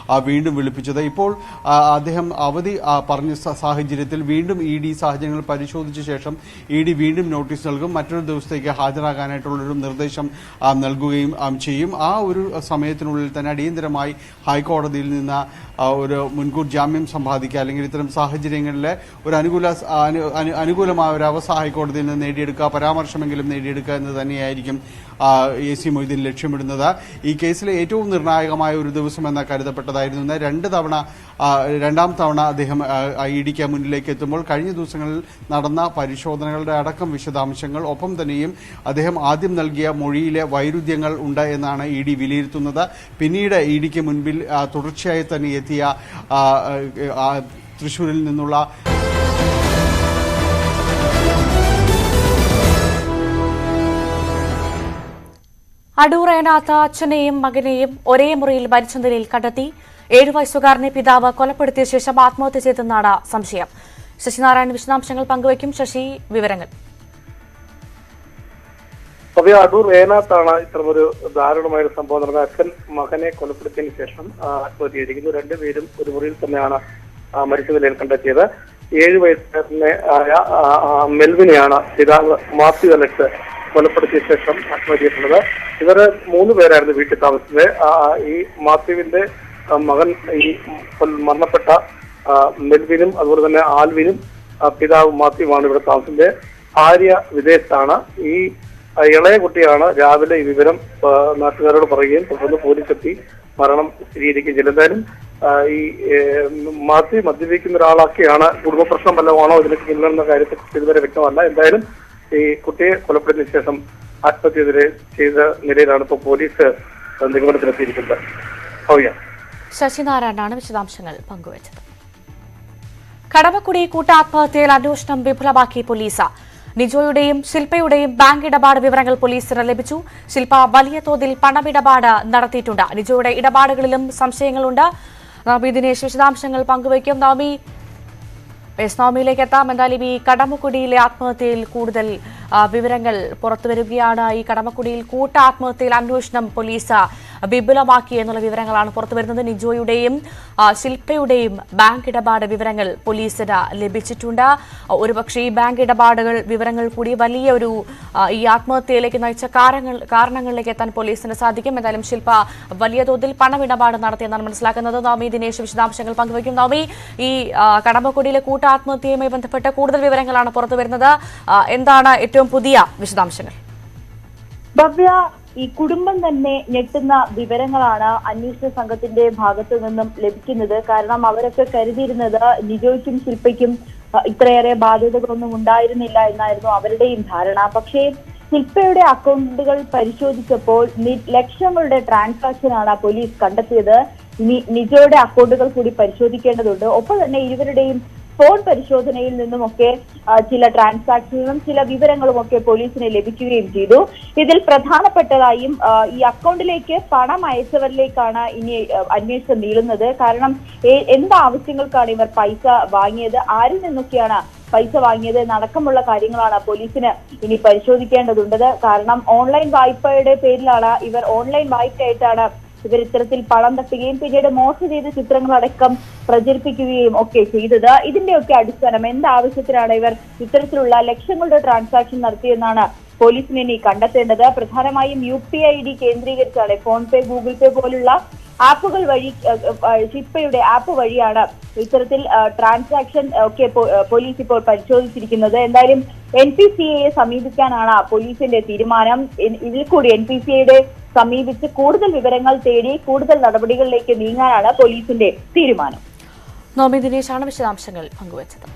Speaker 3: വീണ്ടും വിളിപ്പിച്ചത്. ഇപ്പോൾ അദ്ദേഹം അവധി പറഞ്ഞ സാഹചര്യത്തിൽ വീണ്ടും ED സാഹചര്യങ്ങൾ പരിശോധിച്ച ശേഷം ED വീണ്ടും നോട്ടീസ് നൽകും. മറ്റൊരു ദിവസത്തേക്ക് ഹാജരാകാനായിട്ടുള്ളൊരു നിർദ്ദേശം നൽകുകയും ചെയ്യും. ആ ഒരു സമയത്തിനുള്ളിൽ തന്നെ അടിയന്തരമായി ഹൈക്കോടതിയിൽ നിന്ന് ഒരു മുൻകൂർ ജാമ്യം സമ്പാദിക്കുക, അല്ലെങ്കിൽ ഇത്തരം സാഹചര്യങ്ങളിൽ ഒരു അനുകൂലമായ ഒരു അവസ്ഥ ഹൈക്കോടതിയിൽ നിന്ന് നേടിയെടുക്കുക, പരാമർശമെങ്കിലും നേടിയെടുക്കുക എന്ന് തന്നെയായിരിക്കും AC മൊയ്തീൻ ലക്ഷ്യമിടുന്നത്. ഈ കേസിലെ ഏറ്റവും നിർണായകമായ ഒരു ദിവസം എന്ന കരുതപ്പെട്ടതായിരുന്നു. രണ്ടാം തവണ അദ്ദേഹം EDക്ക് മുന്നിലേക്ക് എത്തുമ്പോൾ കഴിഞ്ഞ ദിവസങ്ങളിൽ നടന്ന പരിശോധനകളുടെ അടക്കം വിശദാംശങ്ങൾ, ഒപ്പം തന്നെയും അദ്ദേഹം ആദ്യം നൽകിയ മൊഴിയിലെ വൈരുദ്ധ്യങ്ങൾ ഉണ്ട് എന്നാണ് ED വിലയിരുത്തുന്നത്. പിന്നീട് EDക്ക് മുൻപിൽ തുടർച്ചയായി തന്നെ എത്തിയ തൃശ്ശൂരിൽ നിന്നുള്ള
Speaker 1: അടൂർ ഏനാത്ത് അച്ഛനെയും മകനെയും ഒരേ മുറിയിൽ മരിച്ച നിലയിൽ കണ്ടെത്തി. 7 വയസ്സുകാരനെ പിതാവ് കൊലപ്പെടുത്തിയ ശേഷം ആത്മഹത്യ ചെയ്തെന്നാണ് സംശയം. ശശിനാരായണൻ വിശദാംശങ്ങൾ പങ്കുവയ്ക്കും. ശശി, വിവരങ്ങൾ.
Speaker 16: അടൂർ ഏനാത്താണ് ഇത്തരമൊരു ദാരുണമായ സംഭവം നടന്നത്. അച്ഛൻ മകനെ കൊലപ്പെടുത്തിയതിനു ശേഷം ആത്മഹത്യ ചെയ്തിരിക്കുന്നു. 2 പേരും ഒരു മുറിയിൽ തന്നെയാണ് മരിച്ച നിലയിൽ കണ്ടെത്തിയത്. 7 വയസ്സുകാരനായ മെൽവിനെയാണ് പിതാവ് മാത്യു അലക്സ് കൊലപ്പെടുത്തിയ ശേഷം ആത്മഹത്യ ചെയ്തിട്ടുള്ളത്. ഇവര് 3 പേരായിരുന്നു വീട്ടിൽ താമസിച്ചത്. ഈ മാത്യുവിന്റെ മകൻ, ഈ മരണപ്പെട്ട മെൽവിനും അതുപോലെ തന്നെ ആൽവിനും പിതാവ് മാത്യുവാണ് ഇവിടെ താമസിച്ചത്. ഭാര്യ വിദേശത്താണ്. ഈ ഇളയ കുട്ടിയാണ് രാവിലെ ഈ വിവരം നാട്ടുകാരോട് പറയുകയും തുടർന്ന് പോലീസ് എത്തി മരണം സ്ഥിരീകരിക്കുകയും ചെയ്തു. എന്തായാലും ഈ മാത്യു മദ്യപിക്കുന്ന ഒരാളൊക്കെയാണ്. കുടുംബ പ്രശ്നം വല്ലതാണോ ഇതിനൊക്കെ പിന്നിലെന്ന കാര്യത്തെ ഇതുവരെ വ്യക്തമല്ല. എന്തായാലും ഈ കുട്ടിയെ കൊലപ്പെടുത്തിയ ശേഷം ആത്മഹത്യ ചെയ്ത നിലയിലാണ് ഇപ്പോൾ പോലീസ് നിഗമനത്തിലെത്തിയിരിക്കുന്നത്.
Speaker 1: ശശിനാരായണനാണ് വിശദാംശങ്ങൾ പങ്കുവച്ചത്. കടമക്കുടി കൂട്ടാത്മഹത്യയിൽ അന്വേഷണം വിപുലമാക്കി പോലീസ്. നിജോയുടെയും ശില്പയുടെയും ബാങ്ക് ഇടപാട് വിവരങ്ങൾ പോലീസിന് ലഭിച്ചു. ശില്പ വലിയ തോതിൽ പണമിടപാട് നടത്തിയിട്ടുണ്ട്. നിജോയുടെ ഇടപാടുകളിലും സംശയങ്ങളുണ്ട്. നവമി ദിനേശ് വിശദാംശങ്ങൾ പങ്കുവയ്ക്കും. നവമിയിലേക്ക് എത്താം. എന്തായാലും ഈ കടമക്കുടിയിലെ ആത്മഹത്യയിൽ കൂടുതൽ വിവരങ്ങൾ പുറത്തുവരികയാണ്. ഈ കടമക്കുടിയിൽ കൂട്ടാത്മഹത്യയിൽ അന്വേഷണം പോലീസ് വിപുലമാക്കി എന്നുള്ള വിവരങ്ങളാണ് പുറത്തുവരുന്നത്. നിജോയുടെയും ശില്പയുടെയും ബാങ്ക് ഇടപാട് വിവരങ്ങൾ പോലീസിന് ലഭിച്ചിട്ടുണ്ട്. ഒരുപക്ഷെ ഈ ബാങ്ക് ഇടപാടുകൾ വിവരങ്ങൾ കൂടി വലിയൊരു ഈ ആത്മഹത്യയിലേക്ക് നയിച്ച കാരണങ്ങളിലേക്ക് എത്താൻ പോലീസിന് സാധിക്കും. എന്തായാലും ശില്പ വലിയ തോതിൽ പണമിടപാട് നടത്തിയെന്നാണ് മനസ്സിലാക്കുന്നത്. നവമി ദിനേശ് വിശദാംശങ്ങൾ പങ്കുവയ്ക്കും. നവമി, ഈ കടമക്കുടിയിലെ കൂട്ടാത്മഹത്യയുമായി ബന്ധപ്പെട്ട കൂടുതൽ വിവരങ്ങളാണ് പുറത്തുവരുന്നത്. എന്താണ് ഏറ്റവും പുതിയ വിശദാംശങ്ങൾ?
Speaker 10: ഭവ്യ, ഈ കുടുംബം തന്നെ ഞെട്ടുന്ന വിവരങ്ങളാണ് അന്വേഷണ സംഘത്തിന്റെ ഭാഗത്തു നിന്നും ലഭിക്കുന്നത്. കാരണം അവരൊക്കെ കരുതിയിരുന്നത് നിജോയ്ക്കും ശില്പയ്ക്കും ഇത്രയേറെ ബാധ്യതകളൊന്നും ഉണ്ടായിരുന്നില്ല എന്നായിരുന്നു അവരുടെയും ധാരണ. പക്ഷേ ശില്പയുടെ അക്കൗണ്ടുകൾ പരിശോധിച്ചപ്പോൾ ലക്ഷങ്ങളുടെ ട്രാൻസാക്ഷനാണ് പോലീസ് കണ്ടെത്തിയത്. ഇനി നിജോയുടെ അക്കൗണ്ടുകൾ കൂടി പരിശോധിക്കേണ്ടതുണ്ട്. ഒപ്പം തന്നെ ഇരുവരുടെയും ഫോൺ പരിശോധനയിൽ നിന്നുമൊക്കെ ചില ട്രാൻസാക്ഷനുകളും ചില വിവരങ്ങളും ഒക്കെ പോലീസിന് ലഭിക്കുകയും ചെയ്തു. ഇതിൽ പ്രധാനപ്പെട്ടതായും ഈ അക്കൗണ്ടിലേക്ക് പണം അയച്ചവരിലേക്കാണ് ഇനി അന്വേഷണം നീളുന്നത്. കാരണം എന്ത് ആവശ്യങ്ങൾക്കാണ് ഇവർ പൈസ വാങ്ങിയത്, ആരിൽ നിന്നൊക്കെയാണ് പൈസ വാങ്ങിയത് എന്നടക്കമുള്ള കാര്യങ്ങളാണ് പോലീസിന് ഇനി പരിശോധിക്കേണ്ടതുണ്ട്. കാരണം ഓൺലൈൻ വായ്പയുടെ പേരിലാണ് ഓൺലൈൻ വായ്പയായിട്ടാണ് ഇവർ ഇത്തരത്തിൽ പണം തട്ടുകയും പിന്നീട് മോശം ചെയ്ത ചിത്രങ്ങളടക്കം പ്രചരിപ്പിക്കുകയും ഒക്കെ ചെയ്തത്. ഇതിന്റെയൊക്കെ അടിസ്ഥാനം എന്താവശ്യത്തിനാണ് ഇവർ ഇത്തരത്തിലുള്ള ലക്ഷങ്ങളുടെ ട്രാൻസാക്ഷൻ നടത്തിയെന്നാണ് പോലീസിന് ഇനി കണ്ടെത്തേണ്ടത്. പ്രധാനമായും UPI കേന്ദ്രീകരിച്ചാണ് ഫോൺപേ, ഗൂഗിൾ പേ പോലുള്ള ആപ്പുകൾ വഴി, ശില്പയുടെ ആപ്പ് വഴിയാണ് ഇത്തരത്തിൽ ട്രാൻസാക്ഷൻ ഒക്കെ പോലീസ് ഇപ്പോൾ പരിശോധിച്ചിരിക്കുന്നത്. എന്തായാലും NPCA സമീപിക്കാനാണ് പോലീസിന്റെ തീരുമാനം. ഇതിൽ കൂടി NPCA സമീപിച്ച് കൂടുതൽ വിവരങ്ങൾ തേടി കൂടുതൽ നടപടികളിലേക്ക് നീങ്ങാനാണ് പോലീസിന്റെ തീരുമാനം.
Speaker 1: നവമി ദിനേശാണ് വിശദാംശങ്ങൾ പങ്കുവച്ചത്.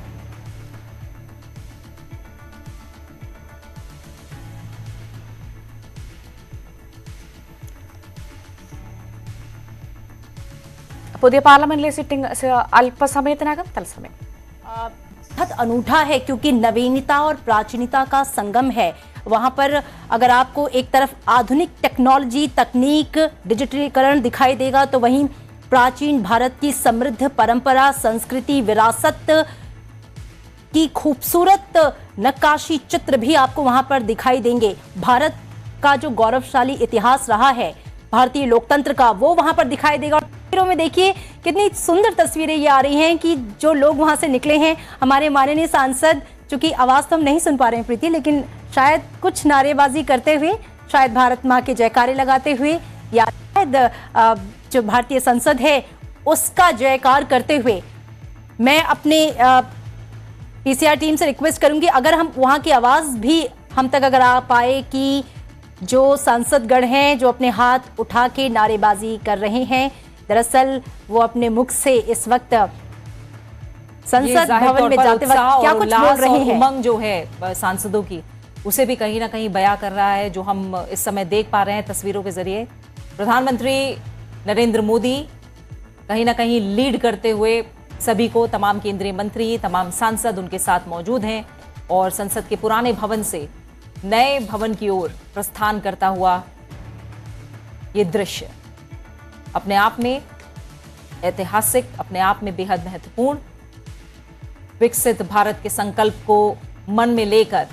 Speaker 1: पुതിയ പാർലമെന്റിലെ സിറ്റിംഗ് അല്പസമയത്തിനകം തത്സമയം.
Speaker 17: बहुत अनूठा है क्योंकि नवीनता और प्राचीनता का संगम है। वहां पर अगर आपको एक तरफ आधुनिक टेक्नोलॉजी, तकनीक, डिजिटलीकरण दिखाई देगा तो वहीं प्राचीन भारत की समृद्ध परंपरा, संस्कृति, विरासत की खूबसूरत नक्काशी चित्र भी आपको वहां पर दिखाई देंगे। भारत का जो गौरवशाली इतिहास रहा है भारतीय लोकतंत्र का, वो वहां पर दिखाई देगा। तस्वीरों में देखिए कितनी सुंदर तस्वीरें ये आ रही हैं कि जो लोग वहां से निकले हैं, हमारे माननीय सांसद, चूंकि आवाज तो हम नहीं सुन पा रहे हैं प्रीति, लेकिन शायद कुछ नारेबाजी करते हुए, शायद भारत माँ के जयकारे लगाते हुए, या शायद जो भारतीय संसद है उसका जयकार करते हुए। मैं अपने पीसीआर टीम से रिक्वेस्ट करूंगी अगर हम वहां की आवाज भी हम तक अगर आ पाए कि जो सांसदगण हैं जो अपने हाथ उठा के नारेबाजी कर रहे हैं, दरअसल वो अपने मुख से इस वक्त संसद भवन में जाते वक्त क्या कुछ बोल रहे हैं।
Speaker 18: उमंग जो है सांसदों की, उसे भी कहीं ना कहीं बयां कर रहा है, जो हम इस समय देख पा रहे हैं तस्वीरों के जरिए। प्रधानमंत्री नरेंद्र मोदी कहीं ना कहीं लीड करते हुए सभी को, तमाम केंद्रीय मंत्री, तमाम सांसद उनके साथ मौजूद हैं और संसद के पुराने भवन से नए भवन की ओर प्रस्थान करता हुआ ये दृश्य अपने आप में ऐतिहासिक, अपने आप में बेहद महत्वपूर्ण, विकसित भारत के संकल्प को मन में लेकर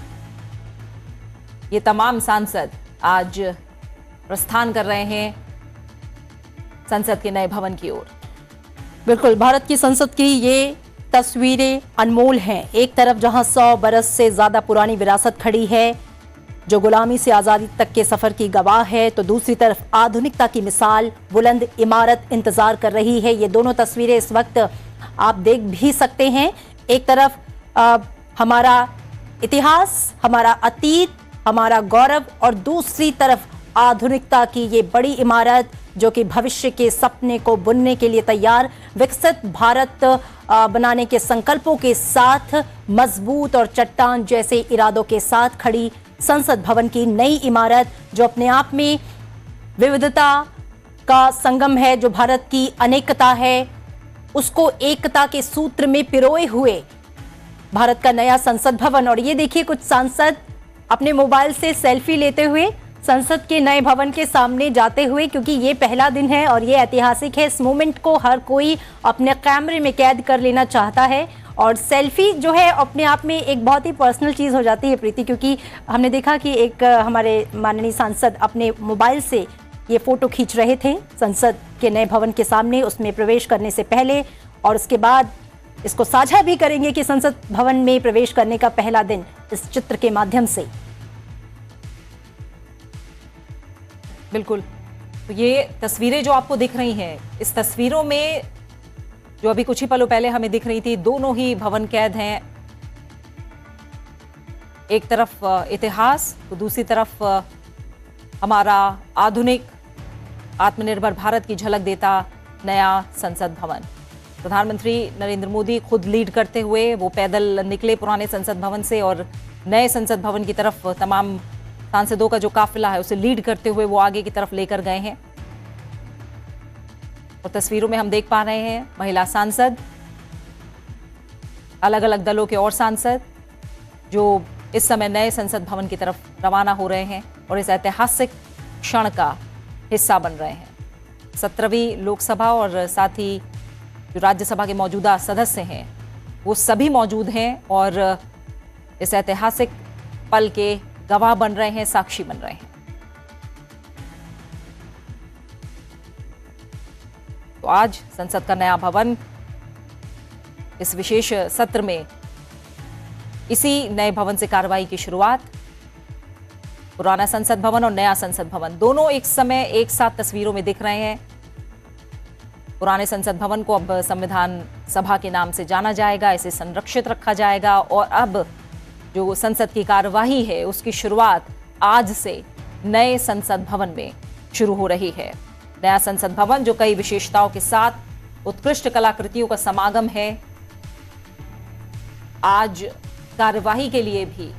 Speaker 18: ये तमाम सांसद आज प्रस्थान कर रहे हैं संसद के नए भवन की ओर।
Speaker 17: बिल्कुल, भारत की संसद की ये तस्वीरें अनमोल हैं। एक तरफ जहां 100 बरस से ज्यादा पुरानी विरासत खड़ी है जो गुलामी से आजादी तक के सफर की गवाह है, तो दूसरी तरफ आधुनिकता की मिसाल, बुलंद इमारत इंतजार कर रही है। ये दोनों तस्वीरें इस वक्त आप देख भी सकते हैं। एक तरफ हमारा इतिहास, हमारा अतीत, हमारा गौरव, और दूसरी तरफ आधुनिकता की ये बड़ी इमारत जो कि भविष्य के सपने को बुनने के लिए तैयार, विकसित भारत बनाने के संकल्पों के साथ, मजबूत और चट्टान जैसे इरादों के साथ खड़ी संसद भवन की नई इमारत, जो अपने आप में विविधता का संगम है, जो भारत की अनेकता है उसको एकता के सूत्र में पिरोए हुए भारत का नया संसद भवन। और ये देखिए कुछ सांसद अपने मोबाइल से सेल्फी लेते हुए संसद के नए भवन के सामने जाते हुए, क्योंकि ये पहला दिन है और ये ऐतिहासिक है। इस मोमेंट को हर कोई अपने कैमरे में कैद कर लेना चाहता है, और सेल्फी जो है अपने आप में एक बहुत ही पर्सनल चीज़ हो जाती है प्रीति, क्योंकि हमने देखा कि एक हमारे माननीय सांसद अपने मोबाइल से ये फोटो खींच रहे थे संसद के नए भवन के सामने, उसमें प्रवेश करने से पहले, और उसके बाद इसको साझा भी करेंगे कि संसद भवन में प्रवेश करने का पहला दिन इस चित्र के माध्यम से।
Speaker 18: बिल्कुल, तो ये तस्वीरें जो आपको दिख रही हैं, इस तस्वीरों में जो अभी कुछ ही पलों पहले हमें दिख रही थी, दोनों ही भवन कैद हैं। एक तरफ इतिहास, तो दूसरी तरफ हमारा आधुनिक आत्मनिर्भर भारत की झलक देता नया संसद भवन। प्रधानमंत्री नरेंद्र मोदी खुद लीड करते हुए वो पैदल निकले पुराने संसद भवन से और नए संसद भवन की तरफ तमाम सांसदों का जो काफिला है उसे लीड करते हुए वो आगे की तरफ लेकर गए हैं। और तस्वीरों में हम देख पा रहे हैं महिला सांसद, अलग अलग दलों के और सांसद जो इस समय नए संसद भवन की तरफ रवाना हो रहे हैं और इस ऐतिहासिक क्षण का हिस्सा बन रहे हैं। 17वीं लोकसभा और साथ ही जो राज्यसभा के मौजूदा सदस्य हैं वो सभी मौजूद हैं और इस ऐतिहासिक पल के गवाह बन रहे हैं, साक्षी बन रहे हैं। तो आज संसद का नया भवन, इस विशेष सत्र में इसी नए भवन से कार्रवाई की शुरुआत। पुराना संसद भवन और नया संसद भवन दोनों एक समय एक साथ तस्वीरों में दिख रहे हैं। पुराने संसद भवन को अब संविधान सभा के नाम से जाना जाएगा, इसे संरक्षित रखा जाएगा और अब जो संसद की कार्यवाही है उसकी शुरुआत आज से नए संसद भवन में शुरू हो रही है। नया संसद भवन जो कई विशेषताओं के साथ उत्कृष्ट कलाकृतियों का समागम है, आज कार्यवाही के लिए भी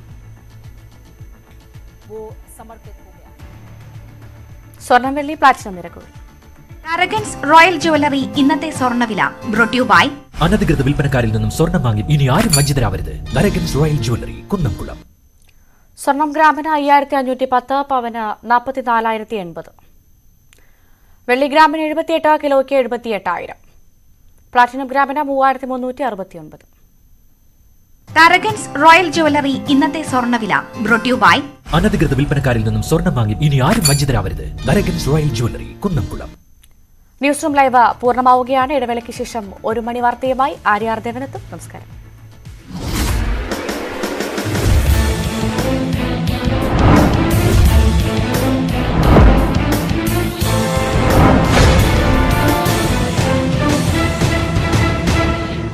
Speaker 18: वो समर्पित हो गया।
Speaker 1: സ്വർണ്ണവെള്ളി പ്ലാറ്റിനം നിരക്കുകൾ.
Speaker 19: അരഗൻസ് റോയൽ ജ്വല്ലറി ഇന്നത്തെ സ്വർണ്ണവില ബ്രോട്ട് യു ബൈ
Speaker 20: അനധികൃത വിൽപ്പനക്കാരിൽ നിന്നും സ്വർണ്ണം വാങ്ങി ഇനി ആരും വഞ്ചിതരാവരുത്. അരഗൻസ് റോയൽ ജ്വല്ലറി, കുന്നംകുളം.
Speaker 1: സ്വർണം ഗ്രാമിന് 5510, പവന് 44,080. വെള്ളി ഗ്രാമിന് 78, കിലോയ്ക്ക് 78,000. പ്ലാറ്റിനം ഗ്രാമിന് 3,369.
Speaker 19: തരകൻസ് റോയൽ ജ്വല്ലറി ഇന്നത്തെ സ്വർണ്ണവില ബ്രോട്ട് യു ബൈ
Speaker 20: അനധികൃത വിൽപ്പനക്കാരിൽ നിന്നും സ്വർണം വാങ്ങി ഇനി ആരും വഞ്ചിതരാവരുത്. Tharakans royal jewellery, Kunnamkulam.
Speaker 1: News room live പൂർണ്ണമാവുകയാണ്. ഇടവേളയ്ക്ക് ശേഷം 1 മണി വാർത്തയുമായി ആര്യാർ ദേവനത്തും. നമസ്കാരം.